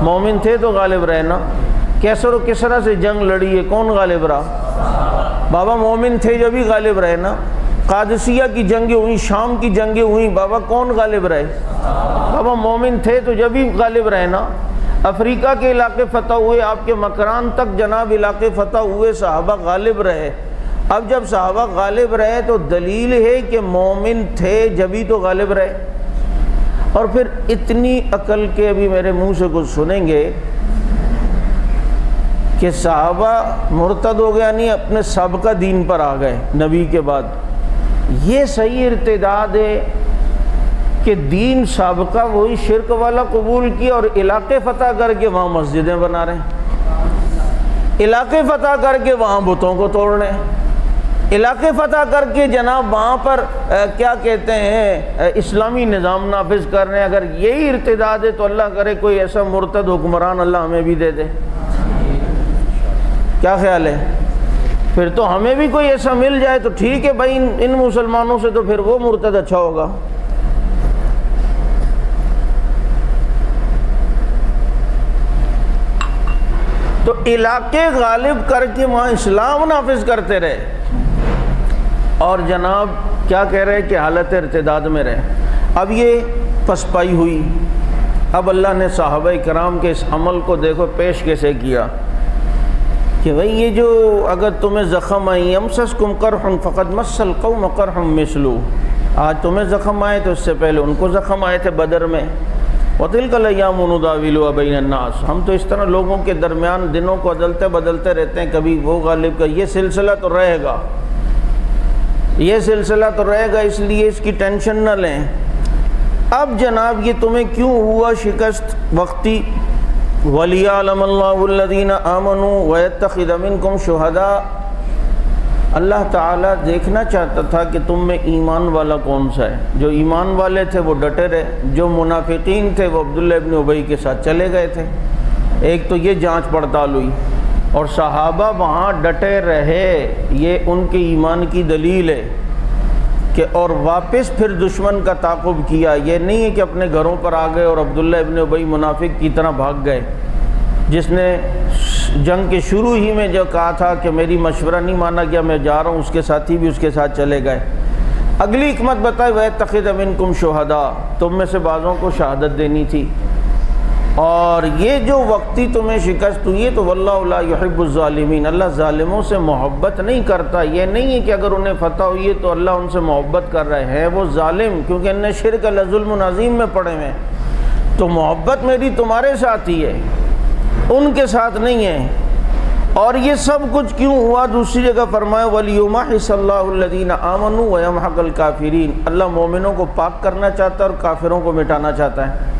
مومن تھے تو غالب رہے نا۔ کیسر و کسرا سے جنگ لڑی ہے، کون غالب رہا؟ بابا مومن تھے جب ہی غالب رہے نا۔ قادسیہ کی جنگیں ہوئیں، شام کی جنگیں ہوئیں، بابا کون غالب رہے؟ بابا مومن تھے تو جب ہی غالب رہے نا۔ افریقہ کے علاقے فتح ہوئے، آپ کے مکران تک جناب علاقے فتح ہوئے، صحابہ غالب رہے۔ اب جب صحابہ غالب رہے تو دلیل ہے کہ مومن تھے جبھی تو غالب رہے۔ اور پھر اتنی عقل کے ابھی میرے منہ سے کچھ سنیں گے کہ صحابہ مرتد ہو گیا نہیں، اپنے سابقہ دین پر آ گئے نبی کے بعد۔ یہ صحیح ارتداد ہے کہ دین سابقہ وہی شرک والا قبول کیا اور علاقے فتح کر کے وہاں مسجدیں بنا رہے ہیں، علاقے فتح کر کے وہاں بتوں کو توڑ رہے ہیں، علاقے فتح کر کے جناب وہاں پر کیا کہتے ہیں اسلامی نظام نافذ کر رہے ہیں۔ اگر یہی ارتداد ہے تو اللہ کرے کوئی ایسا مرتد حکمران اللہ ہمیں بھی دے دے۔ کیا خیال ہے؟ پھر تو ہمیں بھی کوئی ایسا مل جائے تو ٹھیک ہے بھائی، ان مسلمانوں سے تو پھر وہ مرتد اچھا ہوگا۔ تو علاقے غالب کر کے وہاں اسلام نافذ کرتے رہے، اور جناب کیا کہہ رہے کہ حالت ارتداد میں رہے۔ اب یہ پسپائی ہوئی، اب اللہ نے صحابہ کرام کے اس عمل کو دیکھو پیش کیسے کیا کہ بھئی یہ جو اگر تمہیں زخم آئی یمسسکم قرح فقد مس القوم قرح مثلہ، آج تمہیں زخم آئے تو اس سے پہلے ان کو زخم آئے تھے بدر میں۔ وَتِلْكَ الْأَيَّامُ نُدَاوِلُهَا بَيْنَ النَّاسِ، ہم تو اس طرح لوگوں کے درمیان دنوں کو بدلتے رہتے ہیں، کبھی وہ غالب کا، یہ سلسلہ تو رہے گا۔ یہ سلسلہ تو رہے گا، اس لیے اس کی ٹینشن نہ لیں۔ اب جناب یہ تمہیں کیوں ہوا شکست وقتی؟ وَلِيَعْلَمَ اللَّهُ الَّذِينَ آمَنُوا وَيَتَّخِذَ مِنكُمْ شُهَدَاءَ، اللہ تعالیٰ دیکھنا چاہتا تھا کہ تم میں ایمان والا کون سا ہے۔ جو ایمان والے تھے وہ ڈٹے رہے، جو منافقین تھے وہ عبداللہ ابن ابی کے ساتھ چلے گئے تھے۔ ایک تو یہ جانچ پڑتال ہوئی، اور صحابہ وہاں ڈٹے رہے، یہ ان کے ایمان کی دلیل ہے کہ اور واپس پھر دشمن کا تعاقب کیا۔ یہ نہیں ہے کہ اپنے گھروں پر آ گئے اور عبداللہ ابن ابی منافق کی طرح بھاگ گئے، جس نے جنگ کے شروع ہی میں جو کہا تھا کہ میری مشورہ نہیں مانا گیا، میں جا رہا ہوں، اس کے ساتھی بھی اس کے ساتھ چلے گئے۔ اگلی حکمت بتائی وَيَتَّخِذَ مِنكُمْ شُهَدَاءَ، تم میں سے بعضوں کو شہادت دینی تھی۔ اور یہ جو وقتی تمہیں شکست ہوئی ہے تو وَاللَّهُ لَا يُحِبُّ الظَّالِمِينَ، اللہ ظالموں سے محبت نہیں کرتا۔ یہ نہیں ہے کہ اگر انہیں فتح ہوئی ہے تو اللہ ان سے محبت کر رہے ہیں، وہ ظالم، کیونکہ ان شرک لظلم عظیم میں پڑے ہوئے ہیں۔ تو محبت میری تمہارے ساتھ ہی ہے، ان کے ساتھ نہیں ہے۔ اور یہ سب کچھ کیوں ہوا؟ دوسری جگہ فرمایا وَلِيُمَحِّصَ اللَّهُ الَّذِينَ آمَنُوا وَيَمْحَقَ الْكَافِرِينَ، اللہ مومنوں کو پاک کرنا چاہتا ہے اور کافروں کو مٹانا چاہتا ہے۔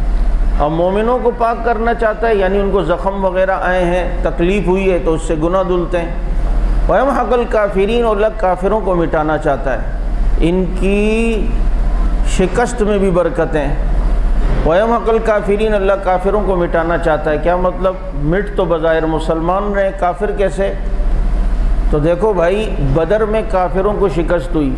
اب مومنوں کو پاک کرنا چاہتا ہے، یعنی ان کو زخم وغیرہ آئے ہیں، تکلیف ہوئی ہے تو اس سے گناہ دھلتے ہیں۔ وَيَمْحَقَ الْكَافِرِينَ، اور اللہ کافروں کو مٹانا چاہتا ہے، ان کی شکست میں بھی برکتیں۔ وَيَمْحَقَ الْكَافِرِينَ، اللہ کافروں کو مٹانا چاہتا ہے۔ کیا مطلب؟ مٹ تو بظاہر مسلمان رہے، کافر کیسے؟ تو دیکھو بھائی، بدر میں کافروں کو شکست ہوئی،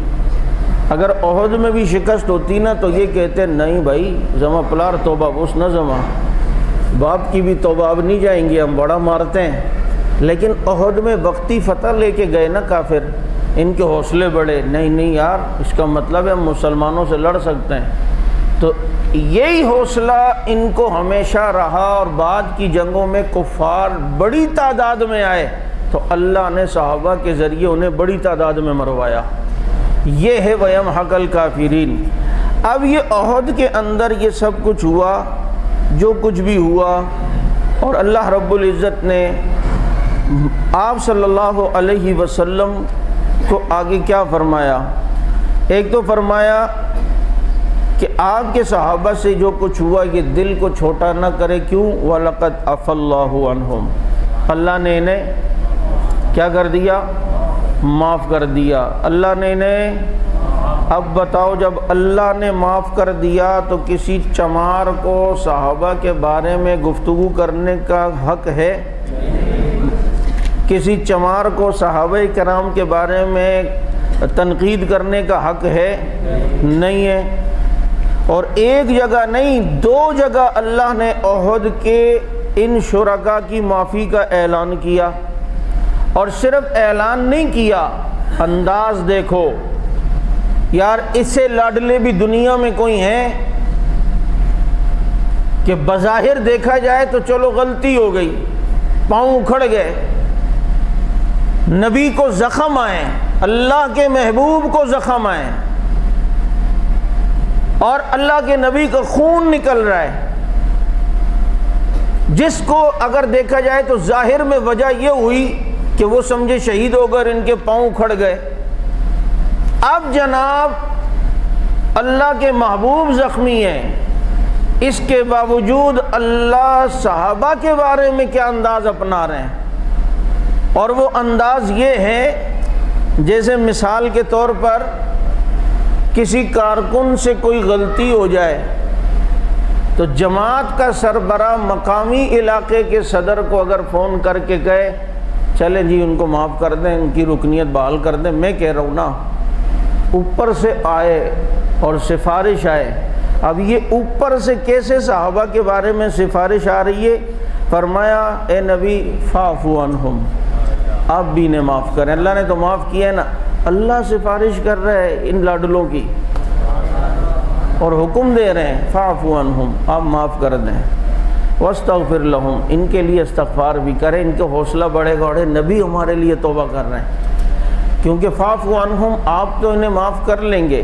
اگر احد میں بھی شکست ہوتی نا تو یہ کہتے نہیں بھائی زما پلار توبہ اس نہ زما، باپ کی بھی توبہ اب نہیں جائیں گے، ہم بڑا مارتے ہیں۔ لیکن احد میں وقتی فتح لے کے گئے نا کافر، ان کے حوصلے بڑھے، نہیں یار اس کا مطلب ہے ہم مسلمانوں سے لڑ سکتے ہیں۔ تو یہی حوصلہ ان کو ہمیشہ رہا، اور بعد کی جنگوں میں کفار بڑی تعداد میں آئے تو اللہ نے صحابہ کے ذریعے انہیں بڑی تعداد میں مروایا۔ یہ ہے وَيَمْحَقَ الْكَافِرِينَ۔ اب یہ احد کے اندر یہ سب کچھ ہوا جو کچھ بھی ہوا، اور اللہ رب العزت نے آپ صلی اللہ علیہ وسلم کو آگے کیا فرمایا؟ ایک تو فرمایا کہ آپ کے صحابہ سے جو کچھ ہوا یہ دل کو چھوٹا نہ کرے، کیوں؟ وَلَقَدْ عَفَا اللَّهُ عَنْهُمْ، اللہ نے انہیں کیا کر دیا؟ معاف کر دیا۔ اللہ نے انہیں، اب بتاؤ جب اللہ نے معاف کر دیا تو کسی چمار کو صحابہ کے بارے میں گفتگو کرنے کا حق ہے؟ کسی چمار کو صحابہ کرام کے بارے میں تنقید کرنے کا حق ہے؟ نہیں ہے۔ اور ایک جگہ نہیں، دو جگہ اللہ نے احد کے ان شرکاء کی معافی کا اعلان کیا، اور صرف اعلان نہیں کیا، انداز دیکھو یار، اس سے لاڈلے بھی دنیا میں کوئی ہیں کہ بظاہر دیکھا جائے تو چلو غلطی ہو گئی، پاؤں اکھڑ گئے، نبی کو زخم آئے، اللہ کے محبوب کو زخم آئے، اور اللہ کے نبی کا خون نکل رہا ہے، جس کو اگر دیکھا جائے تو ظاہر میں وجہ یہ ہوئی کہ وہ سمجھے شہید ہو کر ان کے پاؤں کھڑ گئے۔ اب جناب اللہ کے محبوب زخمی ہیں، اس کے باوجود اللہ صحابہ کے بارے میں کیا انداز اپنا رہے ہیں، اور وہ انداز یہ ہے جیسے مثال کے طور پر کسی کارکن سے کوئی غلطی ہو جائے تو جماعت کا سربراہ مقامی علاقے کے صدر کو اگر فون کر کے کہے چلے جی ان کو معاف کر دیں، ان کی رکنیت بحال کر دیں، میں کہہ رہا ہوں نا، اوپر سے آئے اور سفارش آئے۔ اب یہ اوپر سے کیسے صحابہ کے بارے میں سفارش آ رہی ہے؟ فرمایا اے نبی فاعفو عنہم، آپ بھی انہیں معاف کریں۔ اللہ نے تو معاف کیا ہے نا، اللہ سفارش کر رہے ہیں ان لاڈلوں کی اور حکم دے رہے ہیں فاعفو عنہم، آپ معاف کر دیں، واستغفر لہم، ان کے لیے استغفار بھی کریں، ان کے حوصلہ بڑھے گا، اور نبی ہمارے لیے توبہ کر رہے ہیں، کیونکہ فاعفو عنہم، آپ تو انہیں معاف کر لیں گے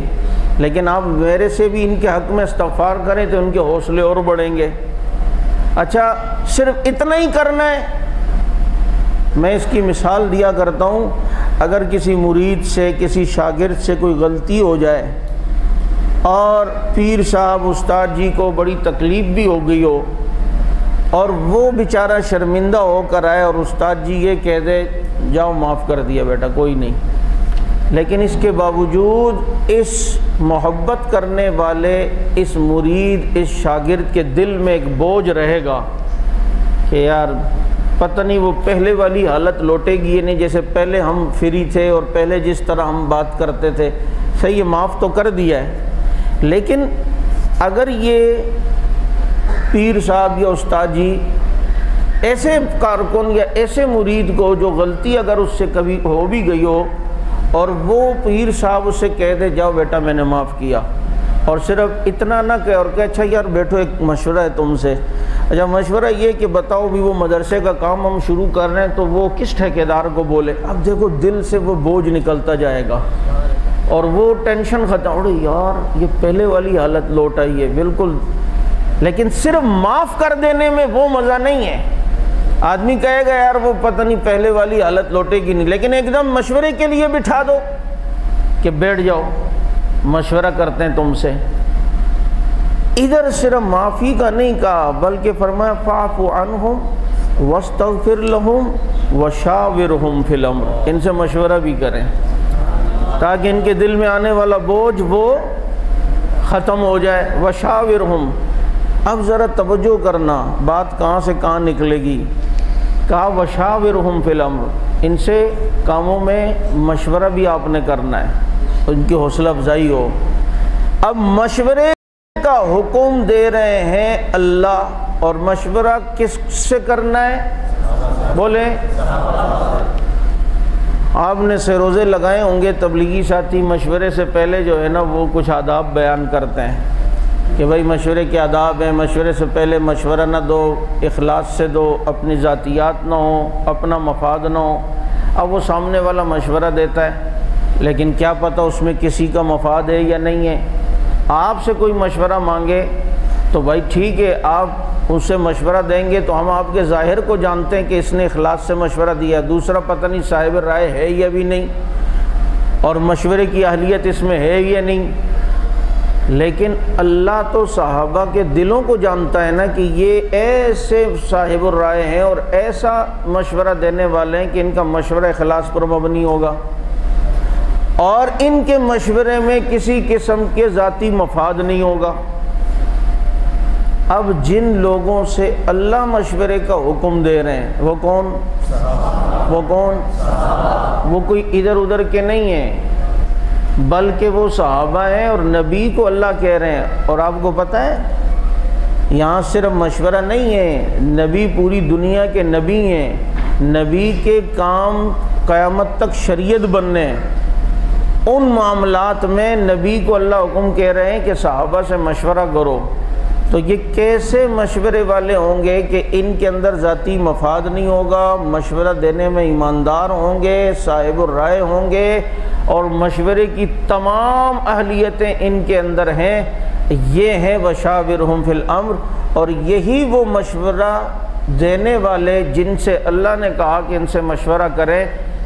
لیکن آپ میرے سے بھی ان کے حق میں استغفار کریں تو ان کے حوصلے اور بڑھیں گے۔ اچھا صرف اتنا ہی کرنا ہے؟ میں اس کی مثال دیا کرتا ہوں، اگر کسی مرید سے کسی شاگرد سے کوئی غلطی ہو جائے اور پیر صاحب استاد جی کو بڑی تکلیف بھی ہو گئی ہو اور وہ بیچارہ شرمندہ ہو کر آئے اور استاد جی یہ کہہ دے جاؤ معاف کر دیا بیٹا کوئی نہیں، لیکن اس کے باوجود اس محبت کرنے والے اس مرید اس شاگرد کے دل میں ایک بوجھ رہے گا کہ یار پتہ نہیں وہ پہلے والی حالت لوٹے گی نہیں، جیسے پہلے ہم فری تھے اور پہلے جس طرح ہم بات کرتے تھے، صحیح ہے معاف تو کر دیا ہے، لیکن اگر یہ پیر صاحب یا استاد جی ایسے کارکن یا ایسے مرید کو جو غلطی اگر اس سے کبھی ہو بھی گئی ہو اور وہ پیر صاحب اس سے کہہ دے جاؤ بیٹا میں نے معاف کیا، اور صرف اتنا نہ کہ اور کہ اچھا یار بیٹھو ایک مشورہ ہے تم سے، اچھا مشورہ یہ کہ بتاؤ بھی وہ مدرسے کا کام ہم شروع کر رہے ہیں تو وہ کس ٹھیکیدار کو بولے، اب دیکھو دل سے وہ بوجھ نکلتا جائے گا اور وہ ٹینشن ختم، اڑے یار یہ پہلے والی حالت لوٹ آئی ہے بالکل، لیکن صرف معاف کر دینے میں وہ مزہ نہیں ہے، آدمی کہے گا یار وہ پتہ نہیں پہلے والی حالت لوٹے گی نہیں، لیکن ایک دم مشورے کے لیے بٹھا دو کہ بیٹھ جاؤ مشورہ کرتے ہیں تم سے، ادھر صرف معافی کا نہیں کہا بلکہ فرمایا فاعف عنہم واستغفر لہم وشاورہم فی الامر، ان سے مشورہ بھی کریں تاکہ ان کے دل میں آنے والا بوجھ وہ ختم ہو جائے، وشاورہم۔ اب ذرا توجہ کرنا بات کہاں سے کہاں نکلے گی، کہا وشاورہم فی الامر، ان سے کاموں میں مشورہ بھی آپ نے کرنا ہے، ان کی حوصلہ افزائی ہو۔ اب مشورے کا حکم دے رہے ہیں اللہ، اور مشورہ کس سے کرنا ہے بولے؟ آپ نے سے روزے لگائے ہوں گے، تبلیغی ساتھی مشورے سے پہلے جو ہے نا وہ کچھ آداب بیان کرتے ہیں کہ بھائی مشورے کے آداب ہیں، مشورے سے پہلے مشورہ نہ دو، اخلاص سے دو، اپنی ذاتیات نہ ہو، اپنا مفاد نہ ہو۔ اب وہ سامنے والا مشورہ دیتا ہے لیکن کیا پتہ اس میں کسی کا مفاد ہے یا نہیں ہے، آپ سے کوئی مشورہ مانگے تو بھائی ٹھیک ہے آپ اس سے مشورہ دیں گے تو ہم آپ کے ظاہر کو جانتے ہیں کہ اس نے اخلاص سے مشورہ دیا، دوسرا پتہ نہیں صاحب رائے ہے یا بھی نہیں اور مشورے کی اہلیت اس میں ہے یا نہیں، لیکن اللہ تو صحابہ کے دلوں کو جانتا ہے نا کہ یہ ایسے صاحب الرائے ہیں اور ایسا مشورہ دینے والے ہیں کہ ان کا مشورہ اخلاص پر مبنی ہوگا اور ان کے مشورے میں کسی قسم کے ذاتی مفاد نہیں ہوگا۔ اب جن لوگوں سے اللہ مشورے کا حکم دے رہے ہیں وہ کون؟ وہ کون؟ وہ کوئی ادھر ادھر کے نہیں ہیں بلکہ وہ صحابہ ہیں اور نبی کو اللہ کہہ رہے ہیں، اور آپ کو پتہ ہے یہاں صرف مشورہ نہیں ہے، نبی پوری دنیا کے نبی ہیں، نبی کے کام قیامت تک شریعت بننے ہیں، ان معاملات میں نبی کو اللہ حکم کہہ رہے ہیں کہ صحابہ سے مشورہ کرو، تو یہ کیسے مشورے والے ہوں گے کہ ان کے اندر ذاتی مفاد نہیں ہوگا، مشورہ دینے میں ایماندار ہوں گے، صاحب الرائے ہوں گے اور مشورے کی تمام اہلیتیں ان کے اندر ہیں، یہ ہیں وشاورہم فی الامر، اور یہی وہ مشورہ دینے والے جن سے اللہ نے کہا کہ ان سے مشورہ کریں،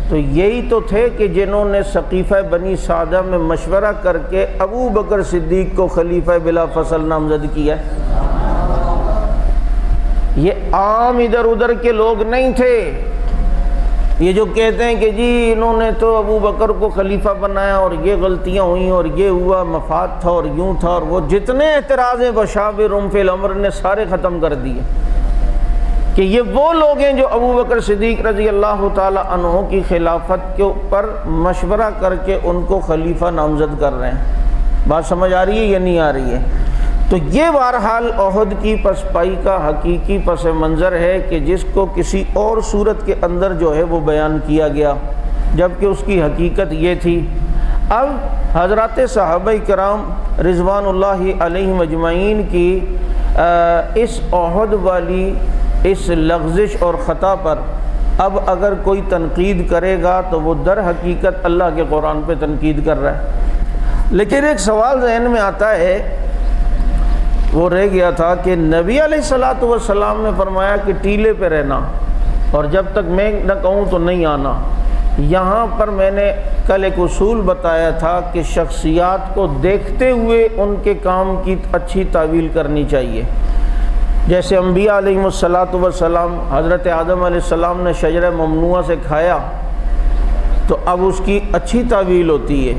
تو یہی تو تھے کہ جنہوں نے سقیفہ بنی سعدہ میں مشورہ کر کے ابو بکر صدیق کو خلیفہ بلا فصل نامزد کیا۔ یہ عام ادھر ادھر کے لوگ نہیں تھے، یہ جو کہتے ہیں کہ جی انہوں نے تو ابو بکر کو خلیفہ بنایا اور یہ غلطیاں ہوئیں اور یہ ہوا، مفاد تھا اور یوں تھا، اور وہ جتنے اعتراض ہیں وشاورہم فی الامر نے سارے ختم کر دیے کہ یہ وہ لوگ ہیں جو ابو بکر صدیق رضی اللہ تعالی عنہ کی خلافت کے اوپر مشورہ کر کے ان کو خلیفہ نامزد کر رہے ہیں۔ بات سمجھ آ رہی ہے یا نہیں آ رہی ہے؟ تو یہ بہرحال احد کی پسپائی کا حقیقی پس منظر ہے کہ جس کو کسی اور صورت کے اندر جو ہے وہ بیان کیا گیا جبکہ اس کی حقیقت یہ تھی۔ اب حضرات صحابہ کرام رضوان اللہ علیہم اجمعین کی اس احد والی اس لغزش اور خطا پر اب اگر کوئی تنقید کرے گا تو وہ در حقیقت اللہ کے قرآن پہ تنقید کر رہا ہے۔ لیکن ایک سوال ذہن میں آتا ہے، وہ رہ گیا تھا کہ نبی علیہ السلام نے فرمایا کہ ٹیلے پہ رہنا اور جب تک میں نہ کہوں تو نہیں آنا، یہاں پر میں نے کل ایک اصول بتایا تھا کہ شخصیات کو دیکھتے ہوئے ان کے کام کی اچھی تعویل کرنی چاہیے۔ جیسے انبیاء علیہم السلام، حضرت آدم علیہ السلام نے شجرہ ممنوعہ سے کھایا تو اب اس کی اچھی تعویل ہوتی ہے،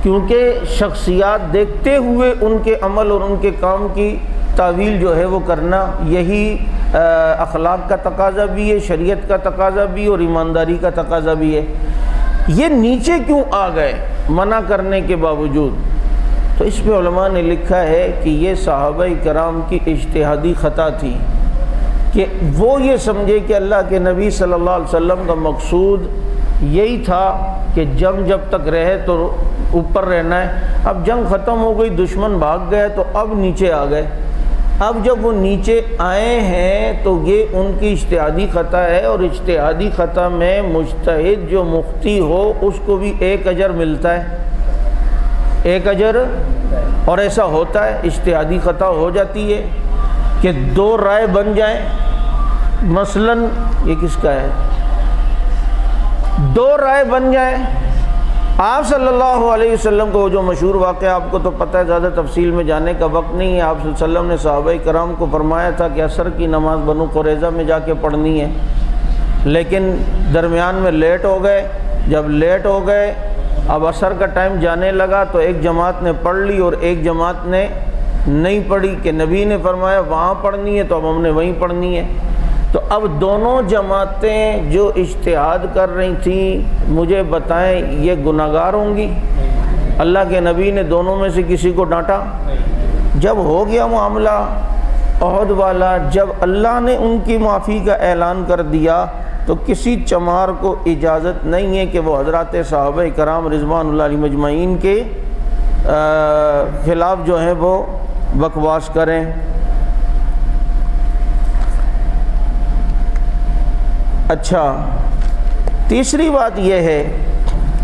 کیونکہ شخصیات دیکھتے ہوئے ان کے عمل اور ان کے کام کی تعویل جو ہے وہ کرنا، یہی اخلاق کا تقاضا بھی ہے، شریعت کا تقاضا بھی اور ایمانداری کا تقاضا بھی ہے۔ یہ نیچے کیوں آ گئے منع کرنے کے باوجود؟ تو اس پہ علماء نے لکھا ہے کہ یہ صحابہ کرام کی اجتہادی خطا تھی کہ وہ یہ سمجھے کہ اللہ کے نبی صلی اللہ علیہ وسلم کا مقصود یہی تھا کہ جنگ جب تک رہے تو اوپر رہنا ہے۔ اب جنگ ختم ہو گئی، دشمن بھاگ گئے تو اب نیچے آ گئے۔ اب جب وہ نیچے آئے ہیں تو یہ ان کی اجتہادی خطا ہے، اور اجتہادی خطا میں مجتہد جو مخطی ہو اس کو بھی ایک اجر ملتا ہے، ایک اجر۔ اور ایسا ہوتا ہے، اجتہادی خطا ہو جاتی ہے کہ دو رائے بن جائیں، مثلاً یہ کس کا ہے، دو رائے بن جائیں۔ آپ صلی اللہ علیہ وسلم کو جو مشہور واقعہ آپ کو تو پتہ ہے، زیادہ تفصیل میں جانے کا وقت نہیں ہے، آپ صلی اللہ علیہ وسلم نے صحابہ کرام کو فرمایا تھا کہ عصر کی نماز بنو قریظہ میں جا کے پڑھنی ہے، لیکن درمیان میں لیٹ ہو گئے۔ جب لیٹ ہو گئے، اب عصر کا ٹائم جانے لگا تو ایک جماعت نے پڑھ لی اور ایک جماعت نے نہیں پڑھی، کہ نبی نے فرمایا وہاں پڑھنی ہے تو اب ہم نے وہیں پڑھنی ہے۔ تو اب دونوں جماعتیں جو اجتہاد کر رہی تھیں، مجھے بتائیں یہ گناہگار ہوں گی؟ اللہ کے نبی نے دونوں میں سے کسی کو ڈانٹا؟ جب ہو گیا معاملہ احد والا، جب اللہ نے ان کی معافی کا اعلان کر دیا تو کسی چمار کو اجازت نہیں ہے کہ وہ حضرات صحابہ کرام رضوان اللہ علیہم اجمعین کے خلاف جو ہیں وہ بکواس کریں۔ اچھا، تیسری بات یہ ہے،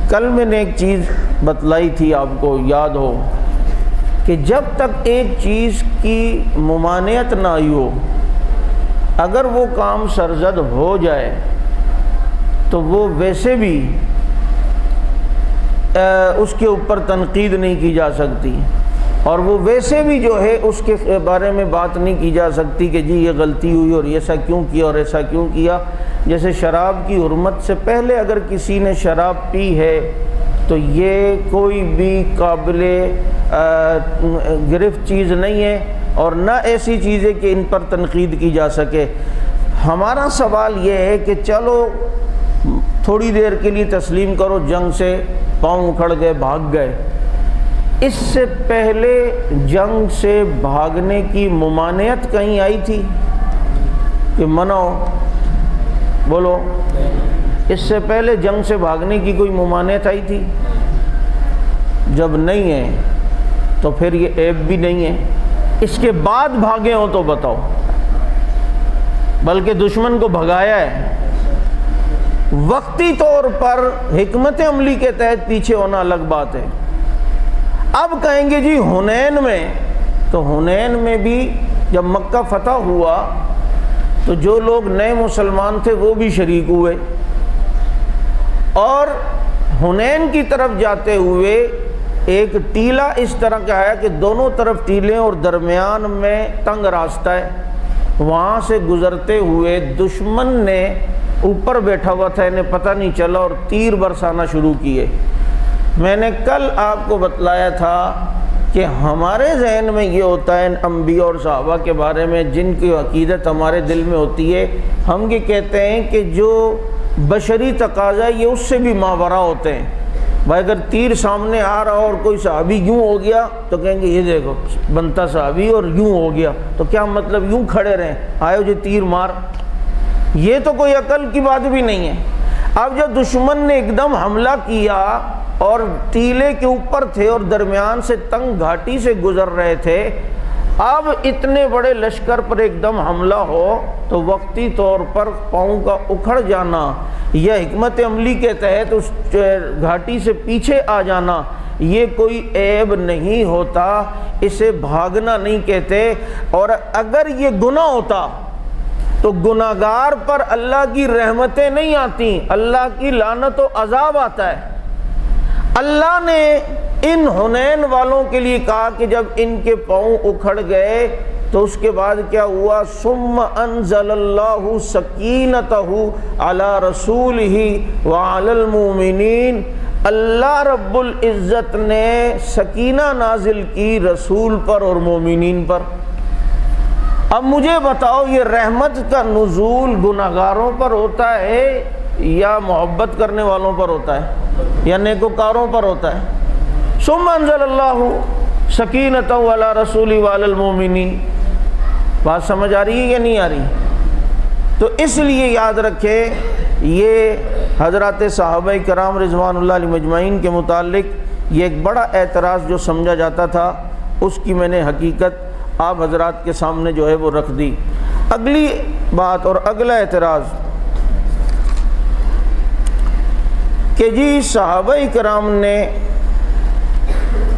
کل میں نے ایک چیز بتلائی تھی آپ کو یاد ہو کہ جب تک ایک چیز کی ممانعت نہ آئی ہو، اگر وہ کام سرزد ہو جائے تو وہ ویسے بھی اس کے اوپر تنقید نہیں کی جا سکتی، اور وہ ویسے بھی جو ہے اس کے بارے میں بات نہیں کی جا سکتی کہ جی یہ غلطی ہوئی اور ایسا کیوں کیا اور ایسا کیوں کیا۔ جیسے شراب کی حرمت سے پہلے اگر کسی نے شراب پی ہے تو یہ کوئی بھی قابل گرفت چیز نہیں ہے، اور نہ ایسی چیز ہے کہ ان پر تنقید کی جا سکے۔ ہمارا سوال یہ ہے کہ چلو تھوڑی دیر کے لیے تسلیم کرو، جنگ سے پاؤں اکھڑ گئے، بھاگ گئے، اس سے پہلے جنگ سے بھاگنے کی ممانعت کہیں آئی تھی کہ منع ہو؟ بولو، اس سے پہلے جنگ سے بھاگنے کی کوئی ممانعت آئی تھی؟ جب نہیں ہے تو پھر یہ عیب بھی نہیں ہے۔ اس کے بعد بھاگے ہوں تو بتاؤ، بلکہ دشمن کو بھگایا ہے۔ وقتی طور پر حکمت عملی کے تحت پیچھے ہونا الگ بات ہے۔ اب کہیں گے جی حنین میں، تو حنین میں بھی جب مکہ فتح ہوا تو جو لوگ نئے مسلمان تھے وہ بھی شریک ہوئے، اور حنین کی طرف جاتے ہوئے ایک ٹیلا اس طرح کا ہے کہ دونوں طرف ٹیلے اور درمیان میں تنگ راستہ ہے، وہاں سے گزرتے ہوئے دشمن نے اوپر بیٹھا ہوا تھا، انہیں پتہ نہیں چلا اور تیر برسانا شروع کیے۔ میں نے کل آپ کو بتلایا تھا کہ ہمارے ذہن میں یہ ہوتا ہے انبیاء اور صحابہ کے بارے میں، جن کی عقیدت ہمارے دل میں ہوتی ہے، ہم یہ کہتے ہیں کہ جو بشری تقاضا یہ اس سے بھی ماورا ہوتے ہیں۔ بھائی اگر تیر سامنے آ رہا اور کوئی صحابی یوں ہو گیا تو کہیں گے یہ دیکھو بنتا صحابی اور یوں ہو گیا، تو کیا مطلب یوں کھڑے رہیں، آئے جو تیر مار؟ یہ تو کوئی عقل کی بات بھی نہیں ہے۔ اب جب دشمن نے ایک دم حملہ کیا اور ٹیلے کے اوپر تھے اور درمیان سے تنگ گھاٹی سے گزر رہے تھے، اب اتنے بڑے لشکر پر ایک دم حملہ ہو تو وقتی طور پر پاؤں کا اکھڑ جانا یا حکمت عملی کے تحت اس گھاٹی سے پیچھے آ جانا یہ کوئی عیب نہیں ہوتا، اسے بھاگنا نہیں کہتے۔ اور اگر یہ گناہ ہوتا تو گناہگار پر اللہ کی رحمتیں نہیں آتی، اللہ کی لعنت و عذاب آتا ہے۔ اللہ نے ان حنین والوں کے لیے کہا کہ جب ان کے پاؤں اکھڑ گئے تو اس کے بعد کیا ہوا؟ ثم انزل اللہ سکینتہ علی رسولہ وعلی المؤمنین، اللہ رب العزت نے سکینہ نازل کی رسول پر اور مومنین پر۔ اب مجھے بتاؤ یہ رحمت کا نزول گناہگاروں پر ہوتا ہے یا محبت کرنے والوں پر ہوتا ہے یا نیکوکاروں پر ہوتا ہے؟ ثم انزل اللہ سکینتہ علی رسولہ وعلی المؤمنین۔ بات سمجھ آ رہی ہے یا نہیں آ رہی؟ تو اس لیے یاد رکھیں، یہ حضرات صحابہ کرام رضوان اللہ علیہم اجمعین کے متعلق یہ ایک بڑا اعتراض جو سمجھا جاتا تھا، اس کی میں نے حقیقت آپ حضرات کے سامنے جو ہے وہ رکھ دی۔ اگلی بات اور اگلا اعتراض کہ جی صحابہ کرام نے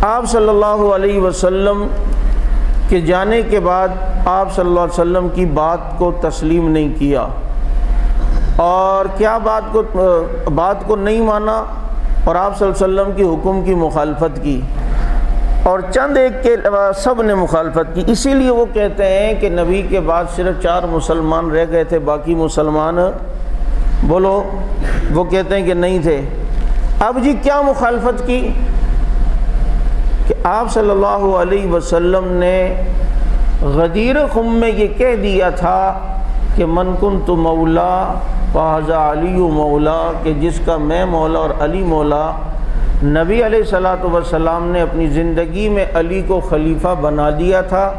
آپ صلی اللہ علیہ وسلم کے جانے کے بعد آپ صلی اللہ علیہ وسلم کی بات کو تسلیم نہیں کیا، اور کیا بات کو نہیں مانا اور آپ صلی اللہ علیہ وسلم کی حکم کی مخالفت کی، اور چند ایک کے سب نے مخالفت کی۔ اسی لیے وہ کہتے ہیں کہ نبی کے بعد صرف 4 مسلمان رہ گئے تھے، باقی مسلمان بولو، وہ کہتے ہیں کہ نہیں تھے۔ اب جی کیا مخالفت کی کہ آپ صلی اللہ علیہ وسلم نے غدیر خم میں یہ کہہ دیا تھا کہ من کنت مولا فہذا علی مولا، کہ جس کا میں مولا اور علی مولا۔ نبی علیہ الصلوۃ والسلام نے اپنی زندگی میں علی کو خلیفہ بنا دیا تھا،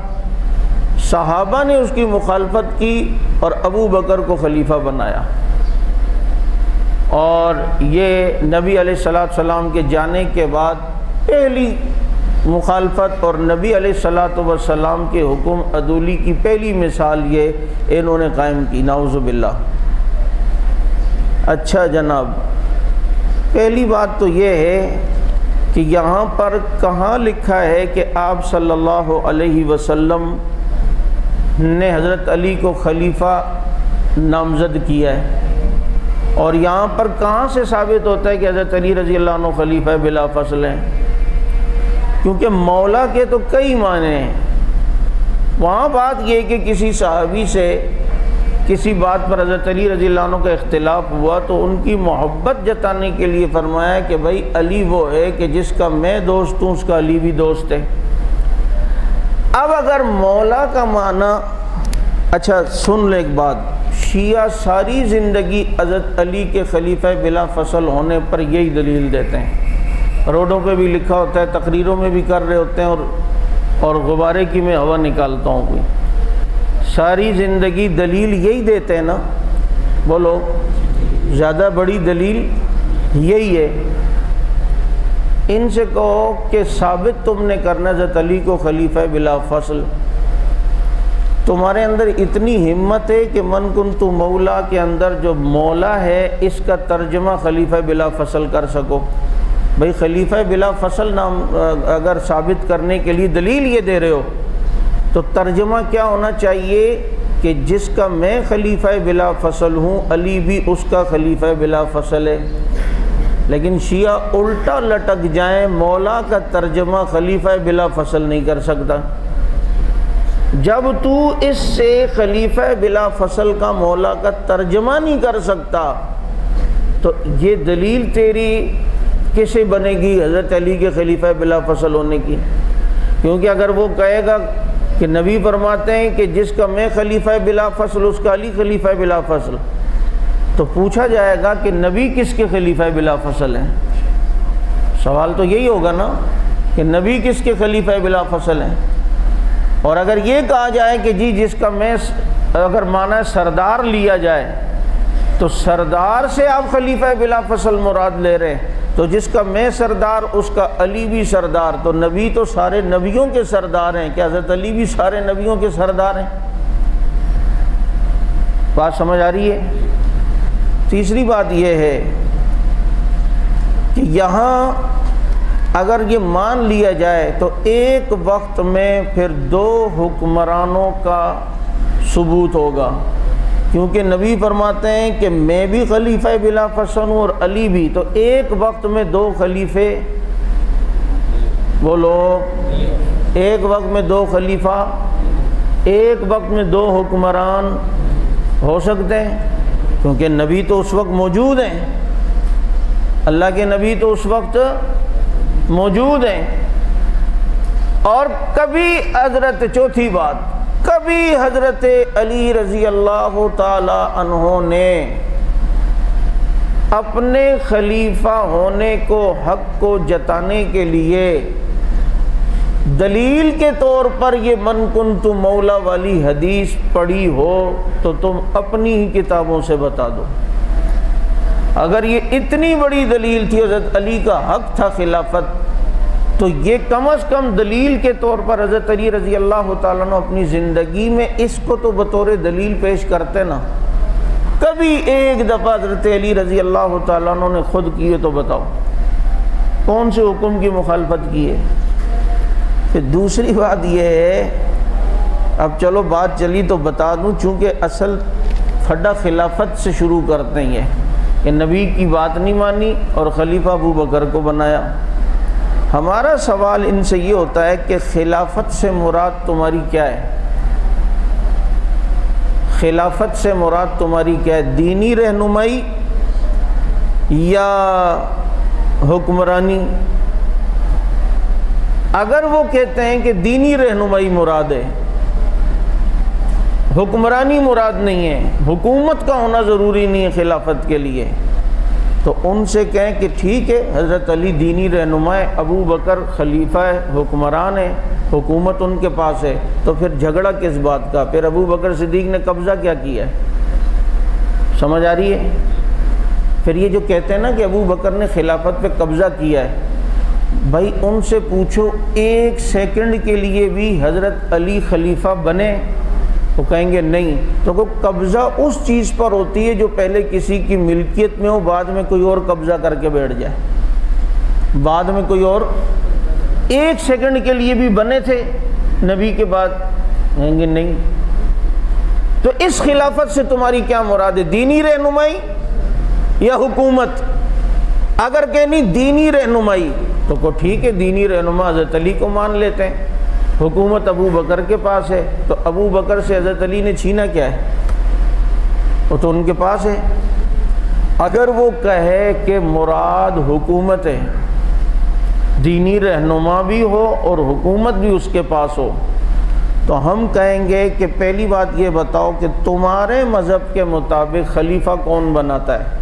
صحابہ نے اس کی مخالفت کی اور ابو بکر کو خلیفہ بنایا، اور یہ نبی علیہ الصلوۃ والسلام کے جانے کے بعد پہلی مخالفت اور نبی علیہ الصلوۃ والسلام کے حکم عدولی کی پہلی مثال یہ انہوں نے قائم کی، نعوذ باللہ۔ اچھا جناب، پہلی بات تو یہ ہے کہ یہاں پر کہاں لکھا ہے کہ آپ صلی اللہ علیہ وسلم نے حضرت علی کو خلیفہ نامزد کیا ہے، اور یہاں پر کہاں سے ثابت ہوتا ہے کہ حضرت علی رضی اللہ عنہ خلیفہ بلا فصل ہیں؟ کیونکہ مولا کے تو کئی معنی ہیں۔ وہاں بات یہ کہ کسی صحابی سے کسی بات پر حضرت علی رضی اللہ عنہ کا اختلاف ہوا تو ان کی محبت جتانے کے لیے فرمایا کہ بھائی علی وہ ہے کہ جس کا میں دوست ہوں اس کا علی بھی دوست ہے۔ اب اگر مولا کا معنی، اچھا سن لے ایک بات، شیعہ ساری زندگی حضرت علی کے خلیفہ بلا فصل ہونے پر یہی دلیل دیتے ہیں، روڈوں پہ بھی لکھا ہوتا ہے، تقریروں میں بھی کر رہے ہوتے ہیں، اور غبارے کی میں ہوا نکالتا ہوں کوئی، ساری زندگی دلیل یہی دیتے ہیں نا، بولو زیادہ بڑی دلیل یہی ہے۔ ان سے کہو کہ ثابت تم نے کرنا حضرت علی کو خلیفہ بلا فصل، تمہارے اندر اتنی ہمت ہے کہ من کنت مولا کے اندر جو مولا ہے اس کا ترجمہ خلیفہ بلا فصل کر سکو۔ بھئی خلیفہ بلا فصل نام اگر ثابت کرنے کے لیے دلیل یہ دے رہے ہو تو ترجمہ کیا ہونا چاہیے کہ جس کا میں خلیفہ بلا فصل ہوں علی بھی اس کا خلیفہ بلا فصل ہے۔ لیکن شیعہ الٹا لٹک جائیں، مولا کا ترجمہ خلیفہ بلا فصل نہیں کر سکتا۔ جب تو اس سے خلیفہ بلا فصل کا مولا کا ترجمہ نہیں کر سکتا تو یہ دلیل تیری کیسے بنے گی حضرت علی کے خلیفہ بلا فصل ہونے کی؟ کیونکہ اگر وہ کہے گا کہ نبی فرماتے ہیں کہ جس کا میں خلیفہ بلا فصل اس کا علی خلیفہ بلا فصل، تو پوچھا جائے گا کہ نبی کس کے خلیفہ بلا فصل ہیں؟ سوال تو یہی ہوگا نا کہ نبی کس کے خلیفہ بلا فصل ہیں۔ اور اگر یہ کہا جائے کہ جی جس کا میں اگر معنی سردار لیا جائے تو سردار سے آپ خلیفہ بلا فصل مراد لے رہے ہیں، تو جس کا میں سردار اس کا علی بھی سردار، تو نبی تو سارے نبیوں کے سردار ہیں، کیا حضرت علی بھی سارے نبیوں کے سردار ہیں؟ بات سمجھ آ رہی ہے؟ تیسری بات یہ ہے کہ یہاں اگر یہ مان لیا جائے تو ایک وقت میں پھر 2 حکمرانوں کا ثبوت ہوگا، کیونکہ نبی فرماتے ہیں کہ میں بھی خلیفہ بلا فصل ہوں اور علی بھی، تو ایک وقت میں دو خلیفے، بولو، ایک وقت میں دو خلیفہ، ایک وقت میں دو حکمران ہو سکتے ہیں، کیونکہ نبی تو اس وقت موجود ہیں، اللہ کے نبی تو اس وقت موجود ہیں۔ اور کبھی حضرت، چوتھی بات، کبھی حضرت علی رضی اللہ تعالی عنہ نے اپنے خلیفہ ہونے کو، حق کو جتانے کے لیے دلیل کے طور پر یہ من کنت مولا والی حدیث پڑھی ہو تو تم اپنی ہی کتابوں سے بتا دو۔ اگر یہ اتنی بڑی دلیل تھی، حضرت علی کا حق تھا خلافت، تو یہ کم از کم دلیل کے طور پر حضرت علی رضی اللہ تعالیٰ عنہ اپنی زندگی میں اس کو تو بطور دلیل پیش کرتے نا۔ کبھی ایک دفعہ حضرت علی رضی اللہ تعالیٰ عنہ نے خود کیے تو بتاؤ، کون سے حکم کی مخالفت کی ہے؟ پھر دوسری بات یہ ہے، اب چلو بات چلی تو بتا دوں، چونکہ اصل پھڈا خلافت سے شروع کرتے ہیں کہ نبی کی بات نہیں مانی اور خلیفہ ابو بکر کو بنایا۔ ہمارا سوال ان سے یہ ہوتا ہے کہ خلافت سے مراد تمہاری کیا ہے؟ خلافت سے مراد تمہاری کیا ہے؟ دینی رہنمائی یا حکمرانی؟ اگر وہ کہتے ہیں کہ دینی رہنمائی مراد ہے، حکمرانی مراد نہیں ہے، حکومت کا ہونا ضروری نہیں ہے خلافت کے لیے، تو ان سے کہیں کہ ٹھیک ہے، حضرت علی دینی رہنما ہے، ابو بکر خلیفہ ہے، حکمران ہے، حکومت ان کے پاس ہے، تو پھر جھگڑا کس بات کا؟ پھر ابو بکر صدیق نے قبضہ کیا کیا ہے؟ سمجھ آ رہی ہے؟ پھر یہ جو کہتے ہیں نا کہ ابو بکر نے خلافت پہ قبضہ کیا ہے، بھائی ان سے پوچھو ایک سیکنڈ کے لیے بھی حضرت علی خلیفہ بنے؟ وہ کہیں گے نہیں۔ تو وہ قبضہ اس چیز پر ہوتی ہے جو پہلے کسی کی ملکیت میں ہو، بعد میں کوئی اور قبضہ کر کے بیٹھ جائے، بعد میں کوئی اور۔ ایک سیکنڈ کے لیے بھی بنے تھے نبی کے بعد؟ کہیں گے نہیں۔ تو اس خلافت سے تمہاری کیا مراد ہے؟ دینی رہنمائی یا حکومت؟ اگر کہنی دینی رہنمائی تو کو ٹھیک ہے، دینی رہنما حضرت علی کو مان لیتے ہیں، حکومت ابو بکر کے پاس ہے، تو ابو بکر سے حضرت علی نے چھینا کیا ہے؟ وہ تو ان کے پاس ہے۔ اگر وہ کہے کہ مراد حکومت ہے، دینی رہنما بھی ہو اور حکومت بھی اس کے پاس ہو، تو ہم کہیں گے کہ پہلی بات یہ بتاؤ کہ تمہارے مذہب کے مطابق خلیفہ کون بناتا ہے؟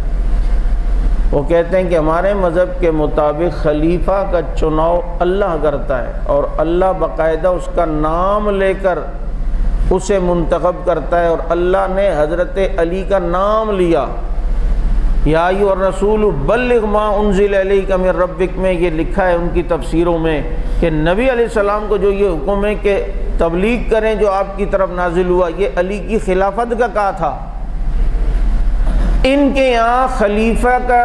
وہ کہتے ہیں کہ ہمارے مذہب کے مطابق خلیفہ کا چناؤ اللہ کرتا ہے، اور اللہ باقاعدہ اس کا نام لے کر اسے منتخب کرتا ہے، اور اللہ نے حضرت علی کا نام لیا۔ یا ایھا الرسول بلغ ما انزل الیک من ربک میں یہ لکھا ہے ان کی تفسیروں میں کہ نبی علیہ السلام کو جو یہ حکم ہے کہ تبلیغ کریں جو آپ کی طرف نازل ہوا، یہ علی کی خلافت کا کہا تھا۔ ان کے یہاں خلیفہ کا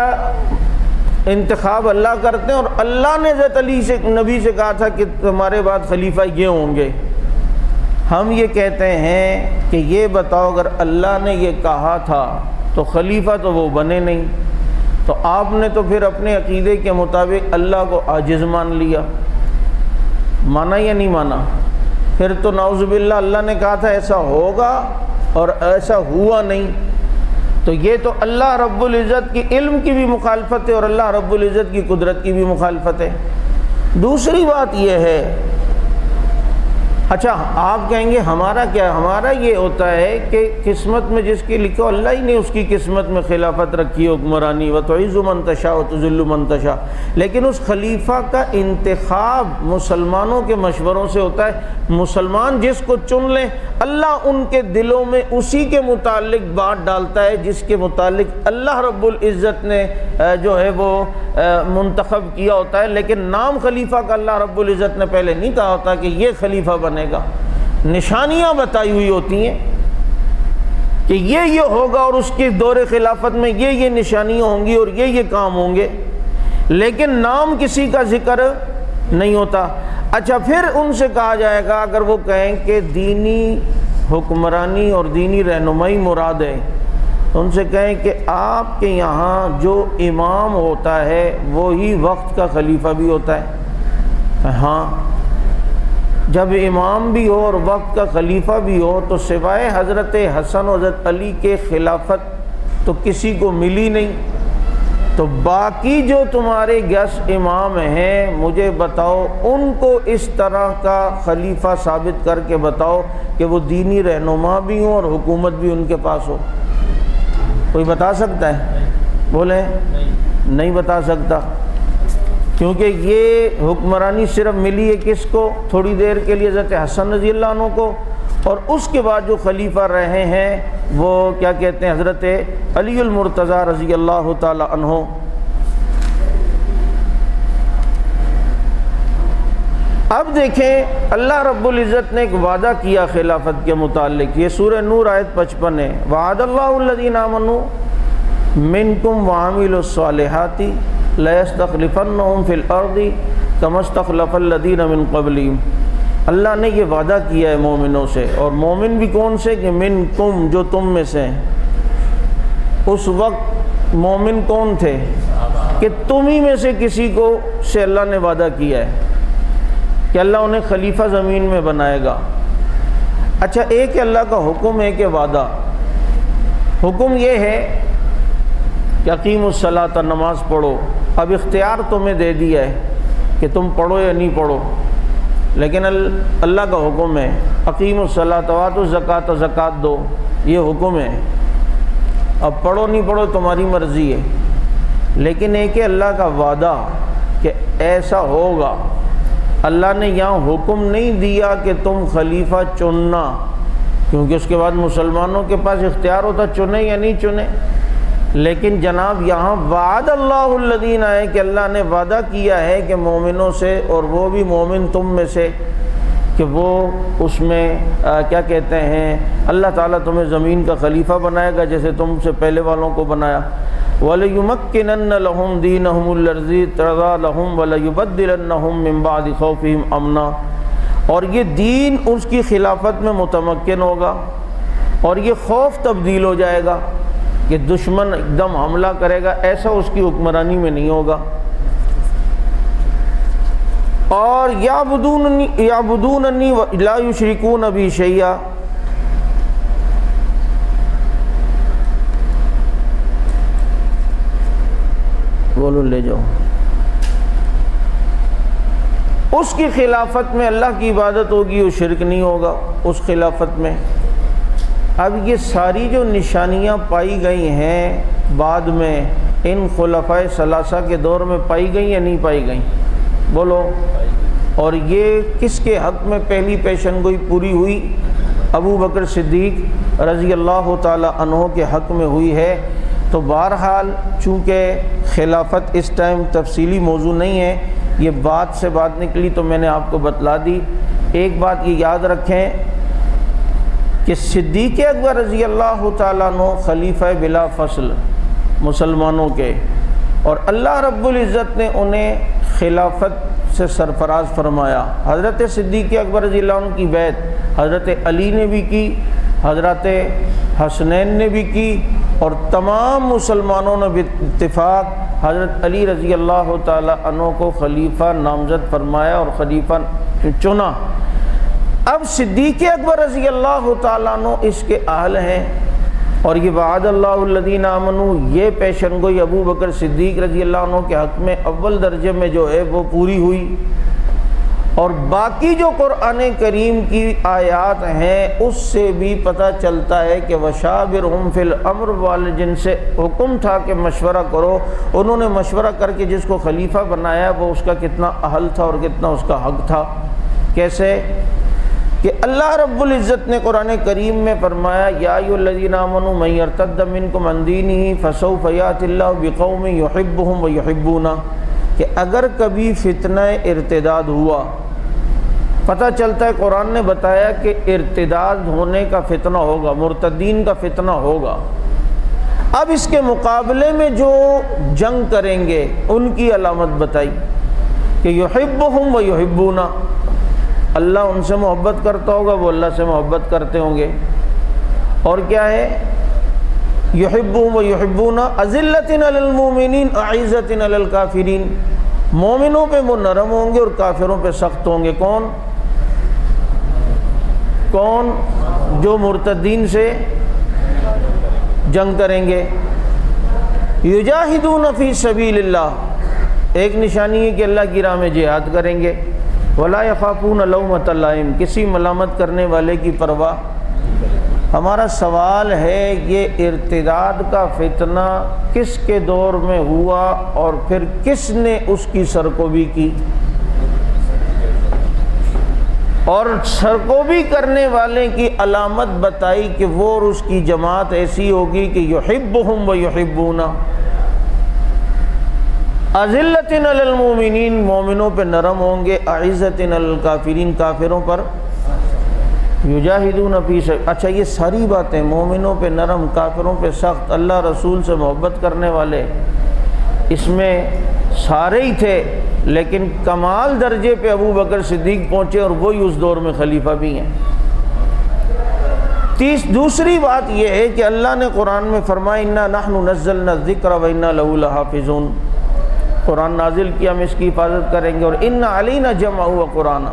انتخاب اللہ کرتے ہیں، اور اللہ نے حضرت علی سے، نبی سے کہا تھا کہ تمہارے بعد خلیفہ یہ ہوں گے۔ ہم یہ کہتے ہیں کہ یہ بتاؤ اگر اللہ نے یہ کہا تھا تو خلیفہ تو وہ بنے نہیں، تو آپ نے تو پھر اپنے عقیدے کے مطابق اللہ کو عاجز مان لیا، مانا یا نہیں مانا؟ پھر تو نعوذ باللہ اللہ نے کہا تھا ایسا ہوگا اور ایسا ہوا نہیں، تو یہ تو اللہ رب العزت کی علم کی بھی مخالفت ہے اور اللہ رب العزت کی قدرت کی بھی مخالفت ہے۔ دوسری بات یہ ہے، اچھا آپ کہیں گے ہمارا کیا؟ ہمارا یہ ہوتا ہے کہ قسمت میں جس کی لکھو، اللہ ہی نے اس کی قسمت میں خلافت رکھی، حکمرانی، وتعز من تشاء وتذل من تشاء، لیکن اس خلیفہ کا انتخاب مسلمانوں کے مشوروں سے ہوتا ہے۔ مسلمان جس کو چن لیں، اللہ ان کے دلوں میں اسی کے متعلق بات ڈالتا ہے جس کے متعلق اللہ رب العزت نے جو ہے وہ منتخب کیا ہوتا ہے، لیکن نام خلیفہ کا اللہ رب العزت نے پہلے نہیں کہا ہوتا کہ یہ خلیفہ بنے گا۔ نشانیاں بتائی ہوئی ہوتی ہیں کہ یہ ہوگا اور اس کے دور خلافت میں یہ نشانیاں ہوں گی اور یہ کام ہوں گے، لیکن نام کسی کا ذکر نہیں ہوتا۔ اچھا پھر ان سے کہا جائے گا اگر وہ کہیں کہ دینی حکمرانی اور دینی رہنمائی مراد ہے تو ان سے کہیں کہ آپ کے یہاں جو امام ہوتا ہے وہی وقت کا خلیفہ بھی ہوتا ہے؟ ہاں، جب امام بھی ہو اور وقت کا خلیفہ بھی ہو تو سوائے حضرت حسن و حضرت علی کے خلافت تو کسی کو ملی نہیں، تو باقی جو تمہارے 10 امام ہیں مجھے بتاؤ ان کو اس طرح کا خلیفہ ثابت کر کے بتاؤ کہ وہ دینی رہنما بھی ہوں اور حکومت بھی ان کے پاس ہو۔ کوئی بتا سکتا ہے؟ بولیں نہیں بتا سکتا، کیونکہ یہ حکمرانی صرف ملی ہے کس کو؟ تھوڑی دیر کے لیے حضرت حسن رضی اللہ عنہ کو، اور اس کے بعد جو خلیفہ رہے ہیں وہ کیا کہتے ہیں؟ حضرت علی المرتضیٰ رضی اللہ تعالی عنہ۔ اب دیکھیں اللہ رب العزت نے ایک وعدہ کیا خلافت کے متعلق، یہ سورہ نور آیت 55 ہے، وعد اللہ الذین آمنوا منکم وعملوا الصالحات لَيَسْتَخْلِفَنَّهُمْ فِي الْأَرْضِ كَمَا اسْتَخْلَفَ الَّذِينَ مِنْ قَبْلِهِمْ۔ اللہ نے یہ وعدہ کیا ہے مومنوں سے، اور مومن بھی کون سے؟ کہ منکم، جو تم میں سے ہیں۔ اس وقت مومن کون تھے؟ کہ تم ہی میں سے کسی کو سے اللہ نے وعدہ کیا ہے کہ اللہ انہیں خلیفہ زمین میں بنائے گا۔ اچھا، ایک اللہ کا حکم ہے کہ وعدہ، حکم یہ ہے کہ اقیموا الصلاۃ، نماز پڑھو۔ اب اختیار تمہیں دے دیا ہے کہ تم پڑھو یا نہیں پڑھو، لیکن اللہ کا حکم ہے اقیموا الصلاۃ وآتوا الزکاۃ، زکوٰۃ دو، یہ حکم ہے۔ اب پڑھو نہیں پڑھو تمہاری مرضی ہے، لیکن ایک ہے اللہ کا وعدہ کہ ایسا ہوگا۔ اللہ نے یہاں حکم نہیں دیا کہ تم خلیفہ چننا، کیونکہ اس کے بعد مسلمانوں کے پاس اختیار ہوتا چنے یا نہیں چنے، لیکن جناب یہاں وعد اللہ الذین ہے کہ اللہ نے وعدہ کیا ہے کہ مومنوں سے، اور وہ بھی مومن تم میں سے، کہ وہ اس میں کیا کہتے ہیں، اللہ تعالیٰ تمہیں زمین کا خلیفہ بنائے گا جیسے تم سے پہلے والوں کو بنایا۔ وَلَيُمَكِّنَنَّ لَهُمْ دِينَهُمُ الَّذِي ارْتَضَىٰ لَهُمْ وَلَيُبَدِّلَنَّهُمْ مِن بَعْدِ خَوْفِهِمْ أَمْنًا، اور یہ دین اس کی خلافت میں متمکن ہوگا، اور یہ خوف تبدیل ہو جائے گا کہ دشمن ایک دم حملہ کرے گا، ایسا اس کی حکمرانی میں نہیں ہوگا۔ اور یعبدوننی لا یشرکون بی شیئا، بولو لے جاؤ، اس کی خلافت میں اللہ کی عبادت ہوگی، وہ شرک نہیں ہوگا اس خلافت میں۔ اب یہ ساری جو نشانیاں پائی گئی ہیں بعد میں ان خلفائے ثلاثہ کے دور میں پائی گئی یا نہیں پائی گئیں؟ بولو۔ اور یہ کس کے حق میں پہلی پیشن گوئی پوری ہوئی؟ ابو بکر صدیق رضی اللہ تعالی عنہ کے حق میں ہوئی ہے۔ تو بہرحال چونکہ خلافت اس ٹائم تفصیلی موضوع نہیں ہے، یہ بات سے بات نکلی تو میں نے آپ کو بتلا دی۔ ایک بات یہ یاد رکھیں کہ صدیق اکبر رضی اللہ تعالیٰ عنہ خلیفہ بلا فصل مسلمانوں کے، اور اللہ رب العزت نے انہیں خلافت سے سرفراز فرمایا۔ حضرت صدیق اکبر رضی اللہ عنہ کی بیعت حضرت علی نے بھی کی، حضرت حسنین نے بھی کی، اور تمام مسلمانوں نے باتفاق حضرت علی رضی اللہ تعالیٰ عنہ کو خلیفہ نامزد فرمایا اور خلیفہ چنا۔ اب صدیق اکبر رضی اللہ تعالیٰ عنہ اس کے اہل ہیں، اور یہ وعد اللہ الذین آمنوا، یہ پیشن گوئی ابو بکر صدیق رضی اللہ عنہ کے حق میں اول درجے میں جو ہے وہ پوری ہوئی۔ اور باقی جو قرآن کریم کی آیات ہیں اس سے بھی پتہ چلتا ہے کہ وشاورہم فی الامر والے جن سے حکم تھا کہ مشورہ کرو، انہوں نے مشورہ کر کے جس کو خلیفہ بنایا وہ اس کا کتنا اہل تھا اور کتنا اس کا حق تھا۔ کیسے کہ اللہ رب العزت نے قرآن کریم میں فرمایا یا ایھا الذین آمنوا من یرتد منکم عن دینہ فسوف یأتی اللہ بقوم یحبہم ویحبونہ، کہ اگر کبھی فتنہ ارتداد ہوا، پتہ چلتا ہے قرآن نے بتایا کہ ارتداد ہونے کا فتنہ ہوگا، مرتدین کا فتنہ ہوگا۔ اب اس کے مقابلے میں جو جنگ کریں گے ان کی علامت بتائی کہ یحبہم ویحبونہ، اللہ ان سے محبت کرتا ہوگا، وہ اللہ سے محبت کرتے ہوں گے۔ اور کیا ہے؟ یحبون و یحبون اذلۃ علی المؤمنین اعزۃ علی الکافرین، مومنوں پہ وہ نرم ہوں گے اور کافروں پہ سخت ہوں گے۔ کون؟ جو مرتدین سے جنگ کریں گے۔ یجاہدون فی سبیل اللہ، ایک نشانی ہے کہ اللہ کی راہ میں جہاد کریں گے۔ ولا یخافون لومۃ لائم، کسی ملامت کرنے والے کی پرواہ۔ ہمارا سوال ہے یہ ارتداد کا فتنہ کس کے دور میں ہوا اور پھر کس نے اس کی سرکوبی کی؟ اور سرکوبی کرنے والے کی علامت بتائی کہ وہ اور اس کی جماعت ایسی ہوگی کہ یحبہم و یحبونا، اذلۃ علی المؤمنین، مومنوں پہ نرم ہوں گے، اعزۃ علی الکافرین، کافروں پر یجاہدون فی سبیل۔ اچھا یہ ساری باتیں، مومنوں پہ نرم، کافروں پہ سخت، اللہ رسول سے محبت کرنے والے، اس میں سارے ہی تھے، لیکن کمال درجے پہ ابو بکر صدیق پہنچے اور وہی اس دور میں خلیفہ بھی ہیں۔ دوسری بات یہ ہے کہ اللہ نے قرآن میں فرمایا انا نحن نزلنا الذکر و انا لہ لحافظون، قرآن نازل کیا، ہم اس کی حفاظت کریں گے، اور ان علینا جمعہ و قرآن،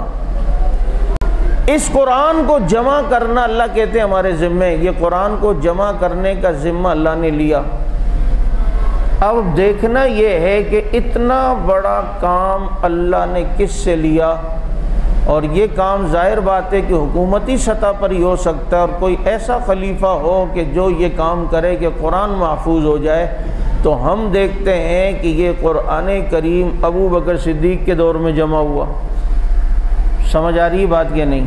اس قرآن کو جمع کرنا اللہ کہتے ہیں ہمارے ذمہ، یہ قرآن کو جمع کرنے کا ذمہ اللہ نے لیا۔ اب دیکھنا یہ ہے کہ اتنا بڑا کام اللہ نے کس سے لیا، اور یہ کام ظاہر بات ہے کہ حکومتی سطح پر ہی ہو سکتا ہے، اور کوئی ایسا خلیفہ ہو کہ جو یہ کام کرے کہ قرآن محفوظ ہو جائے، تو ہم دیکھتے ہیں کہ یہ قرآن کریم ابو بکر صدیق کے دور میں جمع ہوا۔ سمجھ آ رہی بات یا نہیں؟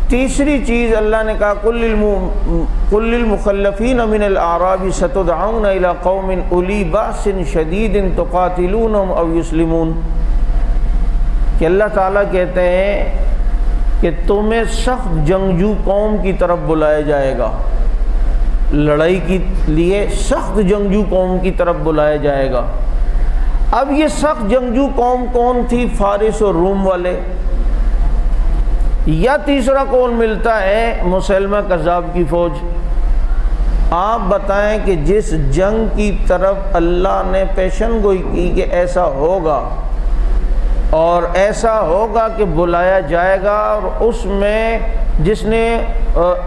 تیسری چیز اللہ نے کہا قل للمخلفین من الاعراب ستدعون الى قوم اولی باس شدید تقاتلونہم او یسلمون، کہ اللہ تعالیٰ کہتے ہیں کہ تمہیں سخت جنگجو قوم کی طرف بلایا جائے گا، لڑائی کے لیے سخت جنگجو قوم کی طرف بلایا جائے گا۔ اب یہ سخت جنگجو قوم کون تھی؟ فارس اور روم والے، یا تیسرا قول ملتا ہے مسلمہ کذاب کی فوج۔ آپ بتائیں کہ جس جنگ کی طرف اللہ نے پیشن گوئی کی کہ ایسا ہوگا اور ایسا ہوگا کہ بلایا جائے گا، اور اس میں جس نے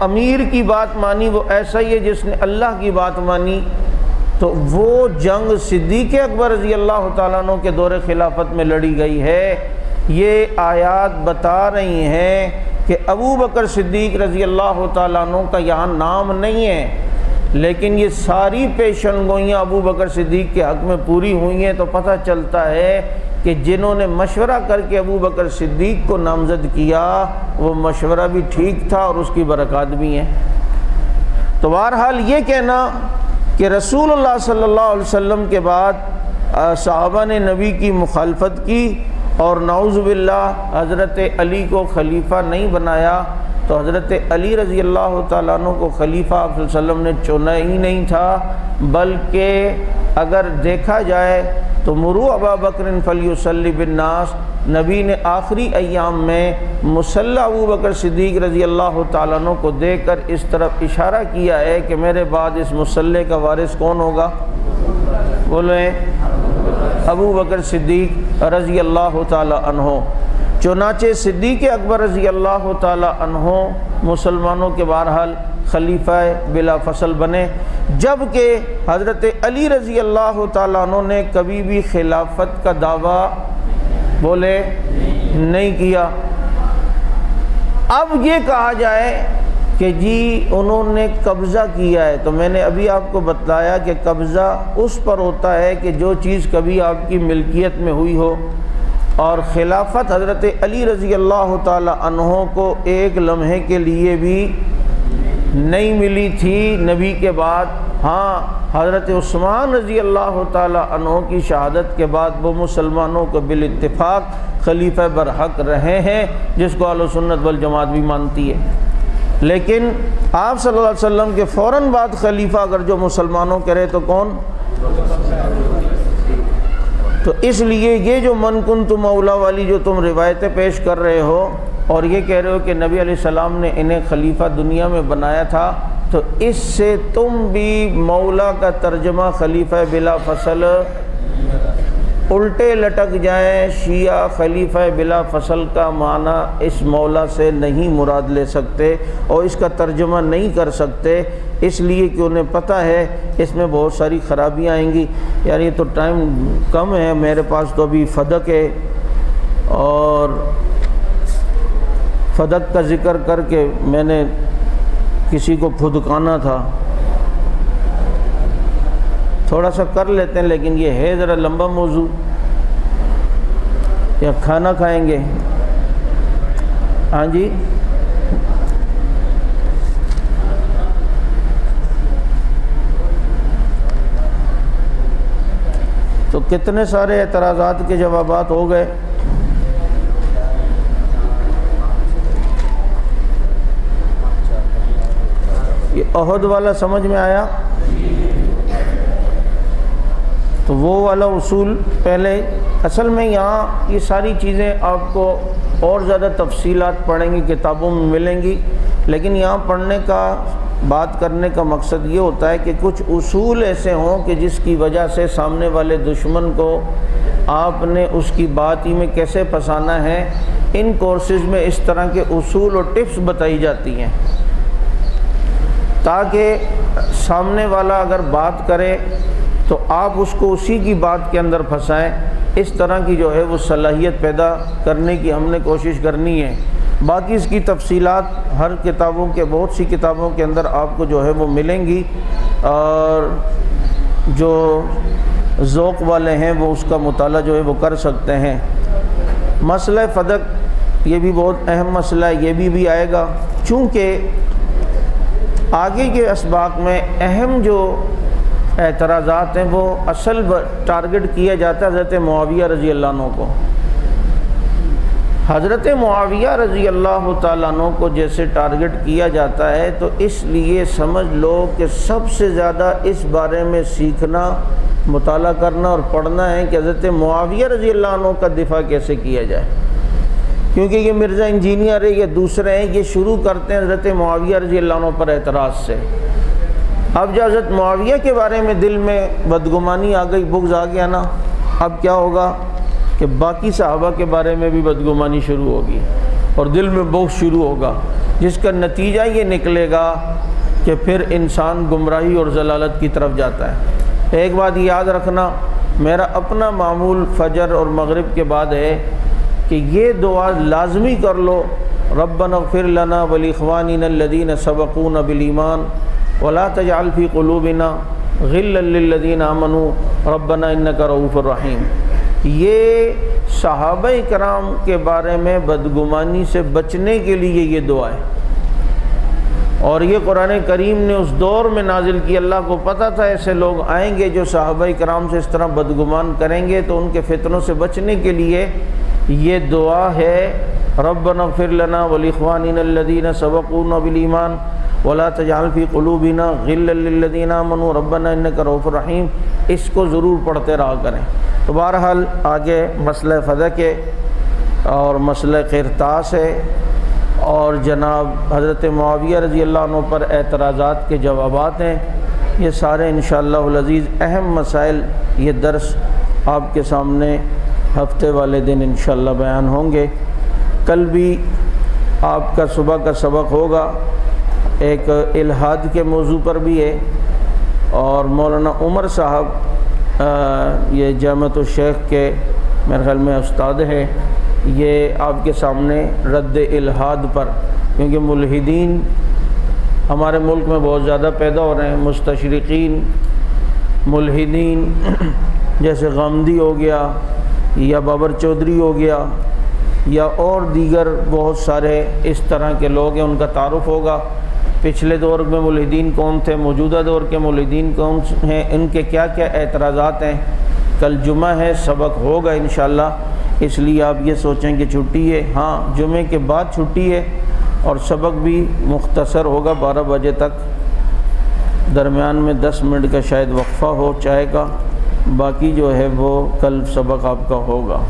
امیر کی بات مانی وہ ایسا ہی ہے جس نے اللہ کی بات مانی، تو وہ جنگ صدیق اکبر رضی اللہ تعالیٰ عنہ کے دور خلافت میں لڑی گئی ہے۔ یہ آیات بتا رہی ہیں کہ ابو بکر صدیق رضی اللہ تعالیٰ عنہ کا یہاں نام نہیں ہے، لیکن یہ ساری پیشن گوئیاں ابو بکر صدیق کے حق میں پوری ہوئی ہیں، تو پتہ چلتا ہے کہ جنہوں نے مشورہ کر کے ابو بکر صدیق کو نامزد کیا وہ مشورہ بھی ٹھیک تھا اور اس کی برکات بھی ہیں۔ تو بہرحال یہ کہنا کہ رسول اللہ صلی اللہ علیہ وسلم کے بعد صحابہ نے نبی کی مخالفت کی اور نعوذ باللہ حضرت علی کو خلیفہ نہیں بنایا، تو حضرت علی رضی اللہ تعالیٰ عنہ کو خلیفہ آپ صلی اللہ علیہ وسلم نے چنا ہی نہیں تھا، بلکہ اگر دیکھا جائے تو مروا ابا بکر فلیصلی بالناس، نبی نے آخری ایام میں مصلی ابو بکر صدیق رضی اللہ تعالیٰ عنہ کو دیکھ کر اس طرف اشارہ کیا ہے کہ میرے بعد اس مصلی کا وارث کون ہوگا؟ بولیں ابو بکر صدیق رضی اللہ تعالیٰ عنہ۔ چنانچہ صدیق اکبر رضی اللہ تعالیٰ عنہ مسلمانوں کے بہرحال خلیفہ بلا فصل بنے، جبکہ حضرت علی رضی اللہ تعالیٰ عنہ نے کبھی بھی خلافت کا دعویٰ بولے نہیں کیا۔ اب یہ کہا جائے کہ جی انہوں نے قبضہ کیا ہے، تو میں نے ابھی آپ کو بتلایا کہ قبضہ اس پر ہوتا ہے کہ جو چیز کبھی آپ کی ملکیت میں ہوئی ہو، اور خلافت حضرت علی رضی اللہ تعالی عنہ کو ایک لمحے کے لیے بھی نہیں ملی تھی نبی کے بعد۔ ہاں حضرت عثمان رضی اللہ تعالی عنہ کی شہادت کے بعد وہ مسلمانوں کو بالاتفاق خلیفہ برحق رہے ہیں، جس کو اہل سنت والجماعت بھی مانتی ہے۔ لیکن آپ صلی اللہ علیہ وسلم کے فوراً بعد خلیفہ اگر جو مسلمانوں کے رہے تو کون؟ تو تو اس لیے یہ جو من کنت مولا والی جو تم روایتیں پیش کر رہے ہو اور یہ کہہ رہے ہو کہ نبی علیہ السلام نے انہیں خلیفہ دنیا میں بنایا تھا، تو اس سے تم بھی مولا کا ترجمہ خلیفہ بلا فصل الٹے لٹک جائیں۔ شیعہ خلیفہ بلا فصل کا معنی اس مولا سے نہیں مراد لے سکتے اور اس کا ترجمہ نہیں کر سکتے، اس لیے کہ انہیں پتہ ہے اس میں بہت ساری خرابیاں آئیں گی۔ یار یہ تو ٹائم کم ہے، میرے پاس تو ابھی فدق ہے اور فدق کا ذکر کر کے میں نے کسی کو پھدکانا تھا، تھوڑا سا کر لیتے ہیں، لیکن یہ ہے ذرا لمبا موضوع، یا کھانا کھائیں گے؟ ہاں جی، تو کتنے سارے اعتراضات کے جوابات ہو گئے۔ یہ احد والا سمجھ میں آیا؟ تو وہ والا اصول پہلے، اصل میں یہاں یہ ساری چیزیں آپ کو اور زیادہ تفصیلات پڑھیں گی، کتابوں میں ملیں گی، لیکن یہاں پڑھنے کا، بات کرنے کا مقصد یہ ہوتا ہے کہ کچھ اصول ایسے ہوں کہ جس کی وجہ سے سامنے والے دشمن کو آپ نے اس کی بات ہی میں کیسے پھنسانا ہے۔ ان کورسز میں اس طرح کے اصول اور ٹپس بتائی جاتی ہیں تاکہ سامنے والا اگر بات کرے تو آپ اس کو اسی کی بات کے اندر پھنسائیں۔ اس طرح کی جو ہے وہ صلاحیت پیدا کرنے کی ہم نے کوشش کرنی ہے۔ باقی اس کی تفصیلات ہر کتابوں کے، بہت سی کتابوں کے اندر آپ کو جو ہے وہ ملیں گی، اور جو ذوق والے ہیں وہ اس کا مطالعہ جو ہے وہ کر سکتے ہیں۔ مسئلہ فدق یہ بھی بہت اہم مسئلہ ہے، یہ بھی آئے گا، چونکہ آگے کے اسباق میں اہم جو اعتراضات ہیں وہ اصل ٹارگٹ کیا جاتا ہے حضرت معاویہ رضی اللہ عنہ کو۔ حضرت معاویہ رضی اللہ تعالیٰ عنہ کو جیسے ٹارگٹ کیا جاتا ہے، تو اس لیے سمجھ لو کہ سب سے زیادہ اس بارے میں سیکھنا، مطالعہ کرنا اور پڑھنا ہے کہ حضرت معاویہ رضی اللہ عنہ کا دفاع کیسے کیا جائے، کیونکہ یہ مرزا انجینئر ہے، یہ دوسرے ہیں، یہ شروع کرتے ہیں حضرت معاویہ رضی اللہ عنہ پر اعتراض سے۔ اب جب حضرت معاویہ کے بارے میں دل میں بدگمانی آ گئی، بغض آ گیا نا، اب کیا ہوگا کہ باقی صحابہ کے بارے میں بھی بدگمانی شروع ہوگی اور دل میں بغض شروع ہوگا، جس کا نتیجہ یہ نکلے گا کہ پھر انسان گمراہی اور ضلالت کی طرف جاتا ہے۔ ایک بات یاد رکھنا، میرا اپنا معمول فجر اور مغرب کے بعد ہے کہ یہ دعا لازمی کر لو، ربنا اغفر لنا ولاخواننا الذین سبقونا بالایمان ولا تجعل فی قلوبنا غلا للذین آمنوا ربنا انک رؤوف رحیم۔ یہ صحابہ کرام کے بارے میں بدگمانی سے بچنے کے لیے یہ دعا ہے، اور یہ قرآن کریم نے اس دور میں نازل کی۔ اللہ کو پتہ تھا ایسے لوگ آئیں گے جو صحابہ کرام سے اس طرح بدگمان کریں گے، تو ان کے فتنوں سے بچنے کے لیے یہ دعا ہے، ربنا اغفر لنا ولاخواننا الذین سبقونا بالایمان ولا تجعل فی قلوبنا غلا للذین آمنوا ربنا انک رؤوف رحیم۔ اس کو ضرور پڑھتے رہا کریں۔ تو بہرحال آگے مسئلہ فدق ہے اور مسئلہ قرطاس ہے، اور جناب حضرت معاویہ رضی اللہ عنہ پر اعتراضات کے جوابات ہیں۔ یہ سارے انشاءاللہ العزیز اہم مسائل، یہ درس آپ کے سامنے ہفتے والے دن انشاءاللہ بیان ہوں گے۔ کل بھی آپ کا صبح کا سبق ہوگا، ایک الہاد کے موضوع پر بھی ہے، اور مولانا عمر صاحب یہ جامعۃ الشیخ کے میرے خیال میں استاد ہیں، یہ آپ کے سامنے رد الہاد پر، کیونکہ ملحدین ہمارے ملک میں بہت زیادہ پیدا ہو رہے ہیں، مستشرقین، ملحدین جیسے غامدی ہو گیا یا بابر چودھری ہو گیا یا اور دیگر بہت سارے اس طرح کے لوگ ہیں، ان کا تعارف ہوگا۔ پچھلے دور میں ملحدین کون تھے، موجودہ دور کے ملحدین کون ہیں، ان کے کیا کیا اعتراضات ہیں۔ کل جمعہ ہے، سبق ہوگا انشاءاللہ، اس لیے آپ یہ سوچیں کہ چھٹی ہے، ہاں جمعے کے بعد چھٹی ہے، اور سبق بھی مختصر ہوگا 12 بجے تک، درمیان میں 10 منٹ کا شاید وقفہ ہو چائے کا، باقی جو ہے وہ کل سبق آپ کا ہوگا۔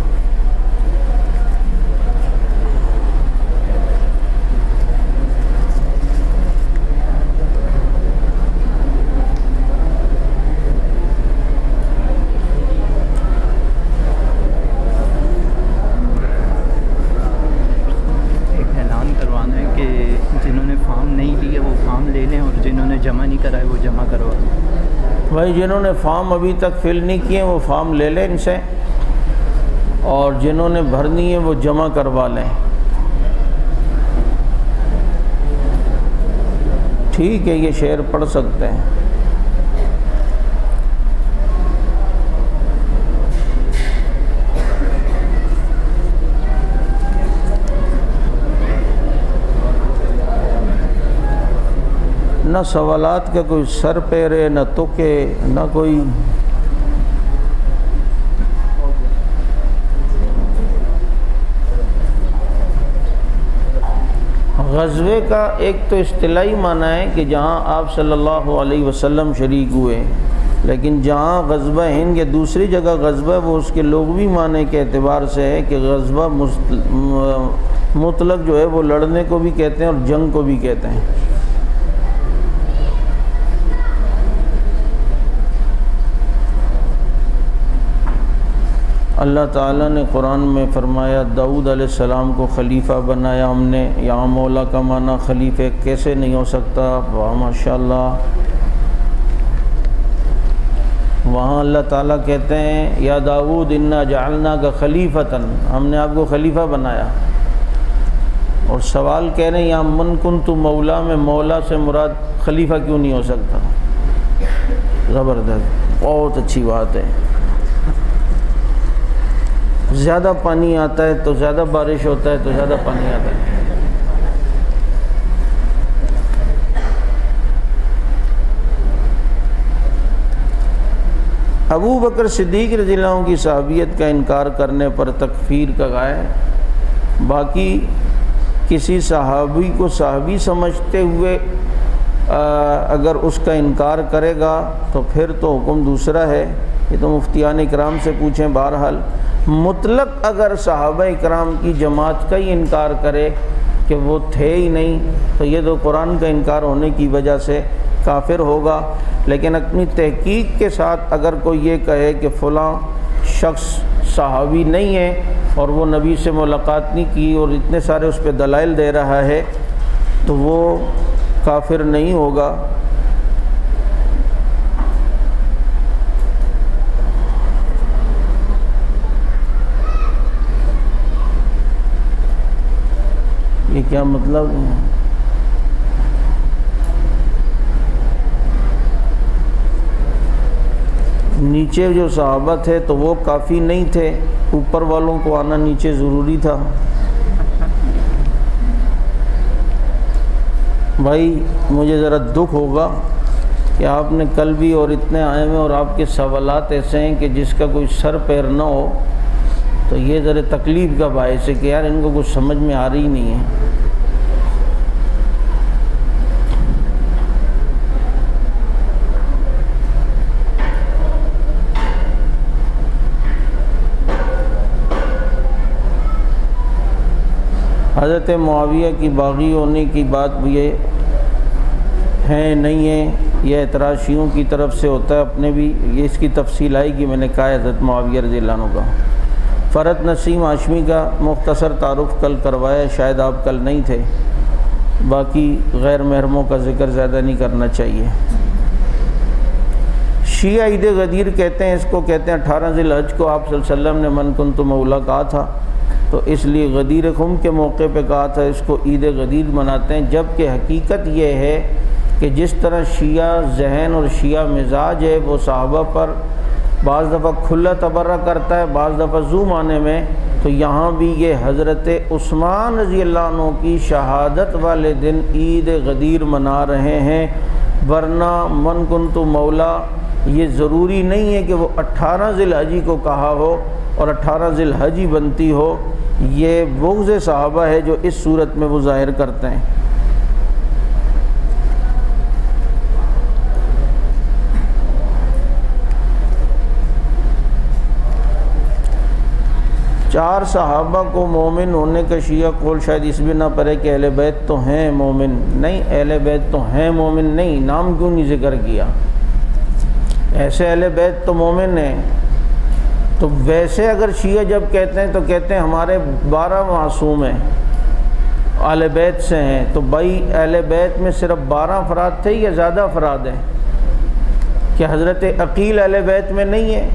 جمع نہیں کرائے وہ جمع کروا۔ بھائی جنہوں نے فارم ابھی تک فل نہیں کیے وہ فارم لے لیں ان سے، اور جنہوں نے بھرنی ہے وہ جمع کروا لیں۔ ٹھیک ہے، یہ شعر پڑھ سکتے ہیں۔ نہ سوالات کا کوئی سر پیر ہے، نہ تکے، نہ کوئی غزوے کا ایک تو اصطلاحی معنی ہے کہ جہاں آپ صلی اللہ علیہ وسلم شریک ہوئے، لیکن جہاں غزوہ ہند یا دوسری جگہ غزوہ وہ اس کے لغوی معنی کے اعتبار سے ہے کہ غزوہ مطلق جو ہے وہ لڑنے کو بھی کہتے ہیں اور جنگ کو بھی کہتے ہیں۔ اللہ تعالیٰ نے قرآن میں فرمایا داؤد علیہ السلام کو خلیفہ بنایا ہم نے۔ یہاں مولا کا معنی خلیفہ کیسے نہیں ہو سکتا؟ واہ ماشاءاللہ۔ وہاں اللہ تعالیٰ کہتے ہیں یا داؤد انا جعلناک خلیفتاً، ہم نے آپ کو خلیفہ بنایا۔ اور سوال کہہ رہے ہیں یہاں من کنت مولا میں مولا سے مراد خلیفہ کیوں نہیں ہو سکتا؟ زبردست، بہت اچھی بات ہے۔ زیادہ پانی آتا ہے تو زیادہ بارش ہوتا ہے تو زیادہ پانی آتا ہے۔ ابو بکر صدیق رضی اللہ عنہ کی صحابیت کا انکار کرنے پر تکفیر کا گائے، باقی کسی صحابی کو صحابی سمجھتے ہوئے اگر اس کا انکار کرے گا تو پھر تو حکم دوسرا ہے۔ یہ تو مفتیان اکرام سے پوچھیں۔ بہرحال مطلق اگر صحابہ اکرام کی جماعت کا ہی انکار کرے کہ وہ تھے ہی نہیں تو یہ تو قرآن کا انکار ہونے کی وجہ سے کافر ہوگا۔ لیکن اپنی تحقیق کے ساتھ اگر کوئی یہ کہے کہ فلاں شخص صحابی نہیں ہے اور وہ نبی سے ملاقات نہیں کی اور اتنے سارے اس پہ دلائل دے رہا ہے تو وہ کافر نہیں ہوگا۔ یہ کیا مطلب؟ نیچے جو صحابہ تھے تو وہ کافی نہیں تھے، اوپر والوں کو آنا نیچے ضروری تھا۔ بھائی مجھے ذرا دکھ ہوگا کہ آپ نے کل بھی اور اتنے آئے ہوئے اور آپ کے سوالات ایسے ہیں کہ جس کا کوئی سر پیر نہ ہو، تو یہ ذرا تکلیف کا باعث ہے کہ یار ان کو کچھ سمجھ میں آ رہی نہیں ہے۔ حضرت معاویہ کی باغی ہونے کی بات یہ ہے نہیں ہے، یہ اعتراض شیعوں کی طرف سے ہوتا ہے، اپنے بھی یہ اس کی تفصیل آئے گی۔ میں نے کہا حضرت معاویہ رضی اللہ عنہ کا فرد نسیم ہاشمی کا مختصر تعارف کل کروایا، شاید آپ کل نہیں تھے، باقی غیر محرموں کا ذکر زیادہ نہیں کرنا چاہیے۔ شیعہ عید غدیر کہتے ہیں، اس کو کہتے ہیں 18 ذی الحج کو آپ صلی اللہ علیہ وسلم نے من کنت مولا کہا تھا، تو اس لیے غدیر خم کے موقع پہ کہا تھا، اس کو عید غدیر مناتے ہیں۔ جبکہ حقیقت یہ ہے کہ جس طرح شیعہ ذہن اور شیعہ مزاج ہے وہ صحابہ پر بعض دفعہ کھلا تبرہ کرتا ہے، بعض دفعہ ذو معنی میں، تو یہاں بھی یہ حضرت عثمان رضی اللہ عنہ کی شہادت والے دن عید غدیر منا رہے ہیں، ورنہ من کنت مولا یہ ضروری نہیں ہے کہ وہ 18 ذی الحج کو کہا ہو اور 18 ذی الحج بنتی ہو۔ یہ بغض صحابہ ہے جو اس صورت میں وہ ظاہر کرتے ہیں۔ 4 صحابہ کو مومن ہونے کا شیعہ قول شاید اس بھی نہ پڑے کہ اہل بیت تو ہیں مومن، نہیں اہل بیت تو ہیں مومن نہیں، نام کیوں نہیں ذکر کیا؟ ایسے اہل بیت تو مومن ہیں، تو ویسے اگر شیعہ جب کہتے ہیں تو کہتے ہیں ہمارے 12 معصوم ہیں اہل بیت سے ہیں، تو بھائی اہل بیت میں صرف 12 افراد تھے یا زیادہ افراد ہیں؟ کہ حضرت عقیل اہل بیت میں نہیں ہے،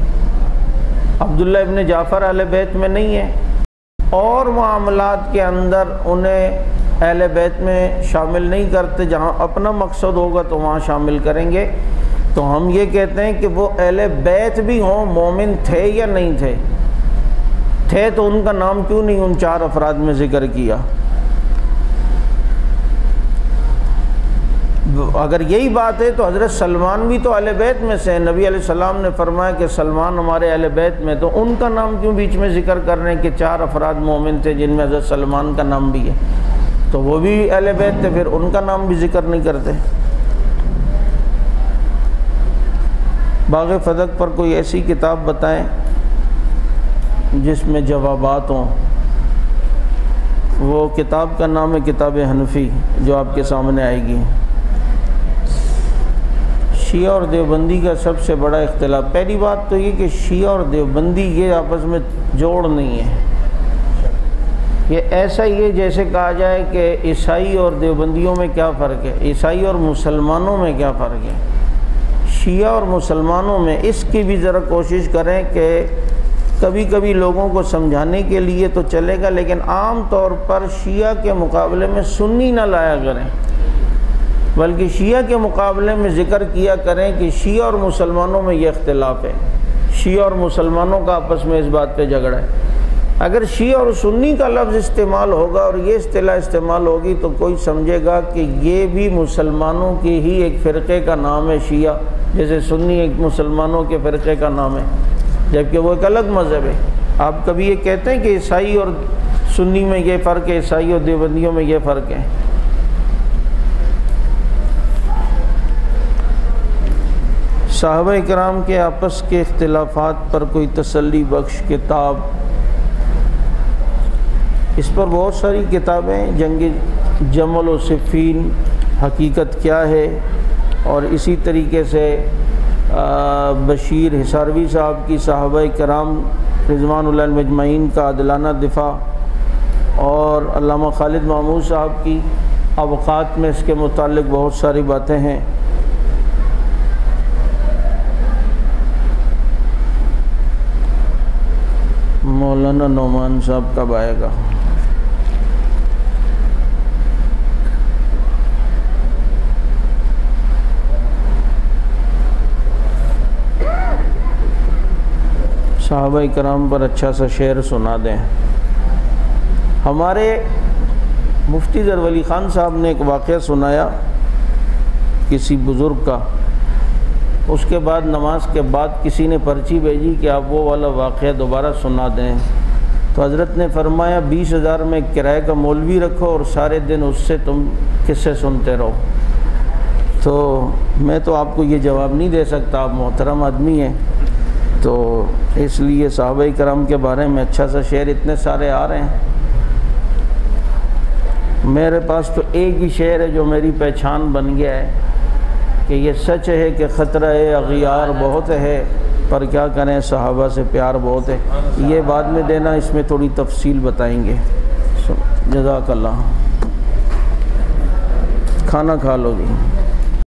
عبداللہ ابن جعفر اہل بیت میں نہیں ہے، اور معاملات کے اندر انہیں اہل بیت میں شامل نہیں کرتے، جہاں اپنا مقصد ہوگا تو وہاں شامل کریں گے۔ تو ہم یہ کہتے ہیں کہ وہ اہل بیت بھی ہوں، مومن تھے یا نہیں تھے؟ تھے تو ان کا نام کیوں نہیں ان 4 افراد میں ذکر کیا؟ اگر یہی بات ہے تو حضرت سلمان بھی تو اہل بیت میں سے ہیں، نبی علیہ السلام نے فرمایا کہ سلمان ہمارے اہل بیت میں، تو ان کا نام کیوں بیچ میں ذکر کر رہے ہیں کہ 4 افراد مومن تھے جن میں حضرت سلمان کا نام بھی ہے؟ تو وہ بھی اہل بیت تھے، پھر ان کا نام بھی ذکر نہیں کرتے۔ باغ فدق پر کوئی ایسی کتاب بتائیں جس میں جوابات ہوں۔ وہ کتاب کا نام ہے کتاب حنفی، جو آپ کے سامنے آئے گی۔ شیعہ اور دیوبندی کا سب سے بڑا اختلاف، پہلی بات تو یہ کہ شیعہ اور دیوبندی یہ آپس میں جوڑ نہیں ہے، یہ ایسا ہی ہے جیسے کہا جائے کہ عیسائی اور دیوبندیوں میں کیا فرق ہے، عیسائی اور مسلمانوں میں کیا فرق ہے۔ شیعہ اور مسلمانوں میں اس کی بھی ذرا کوشش کریں کہ کبھی کبھی لوگوں کو سمجھانے کے لیے تو چلے گا، لیکن عام طور پر شیعہ کے مقابلے میں سنی نہ لایا کریں، بلکہ شیعہ کے مقابلے میں ذکر کیا کریں کہ شیعہ اور مسلمانوں میں یہ اختلاف ہے، شیعہ اور مسلمانوں کا آپس میں اس بات پہ جھگڑا ہے۔ اگر شیعہ اور سنی کا لفظ استعمال ہوگا اور یہ اصطلاح استعمال ہوگی تو کوئی سمجھے گا کہ یہ بھی مسلمانوں کی ہی ایک فرقے کا نام ہے شیعہ، جیسے سنی ایک مسلمانوں کے فرقے کا نام ہے، جبکہ وہ ایک الگ مذہب ہے۔ آپ کبھی یہ کہتے ہیں کہ عیسائی اور سنی میں یہ فرق ہے، عیسائی اور دیوبندیوں میں یہ فرق ہے؟ صحابہ اکرام کے آپس کے اختلافات پر کوئی تسلی بخش کتاب، اس پر بہت ساری کتابیں، جنگ جمل و صفین، حقیقت کیا ہے، اور اسی طریقے سے بشیر حصاروی صاحب کی صحابہ کرام رضوان اللہ علیہم اجمعین کا عادلانہ دفاع، اور علامہ خالد محمود صاحب کی اوقات میں اس کے متعلق بہت ساری باتیں ہیں۔ مولانا نعمان صاحب کب آئے گا؟ صحابہ کرام پر اچھا سا شعر سنا دیں۔ ہمارے مفتی ظفر ولی خان صاحب نے ایک واقعہ سنایا کسی بزرگ کا، اس کے بعد نماز کے بعد کسی نے پرچی بھیجی کہ آپ وہ والا واقعہ دوبارہ سنا دیں، تو حضرت نے فرمایا 20,000 میں کرائے کا مولوی رکھو اور سارے دن اس سے تم قصے سنتے رہو۔ تو میں تو آپ کو یہ جواب نہیں دے سکتا، آپ محترم آدمی ہیں، تو اس لیے صحابہ کرام کے بارے میں اچھا سا شعر اتنے سارے آ رہے ہیں، میرے پاس تو ایک ہی شعر ہے جو میری پہچان بن گیا ہے کہ یہ سچ ہے کہ خطرہ اغیار بہت ہے، پر کیا کریں صحابہ سے پیار بہت ہے۔ یہ بعد میں دینا، اس میں تھوڑی تفصیل بتائیں گے۔ جزاک اللہ، کھانا کھا لو جی۔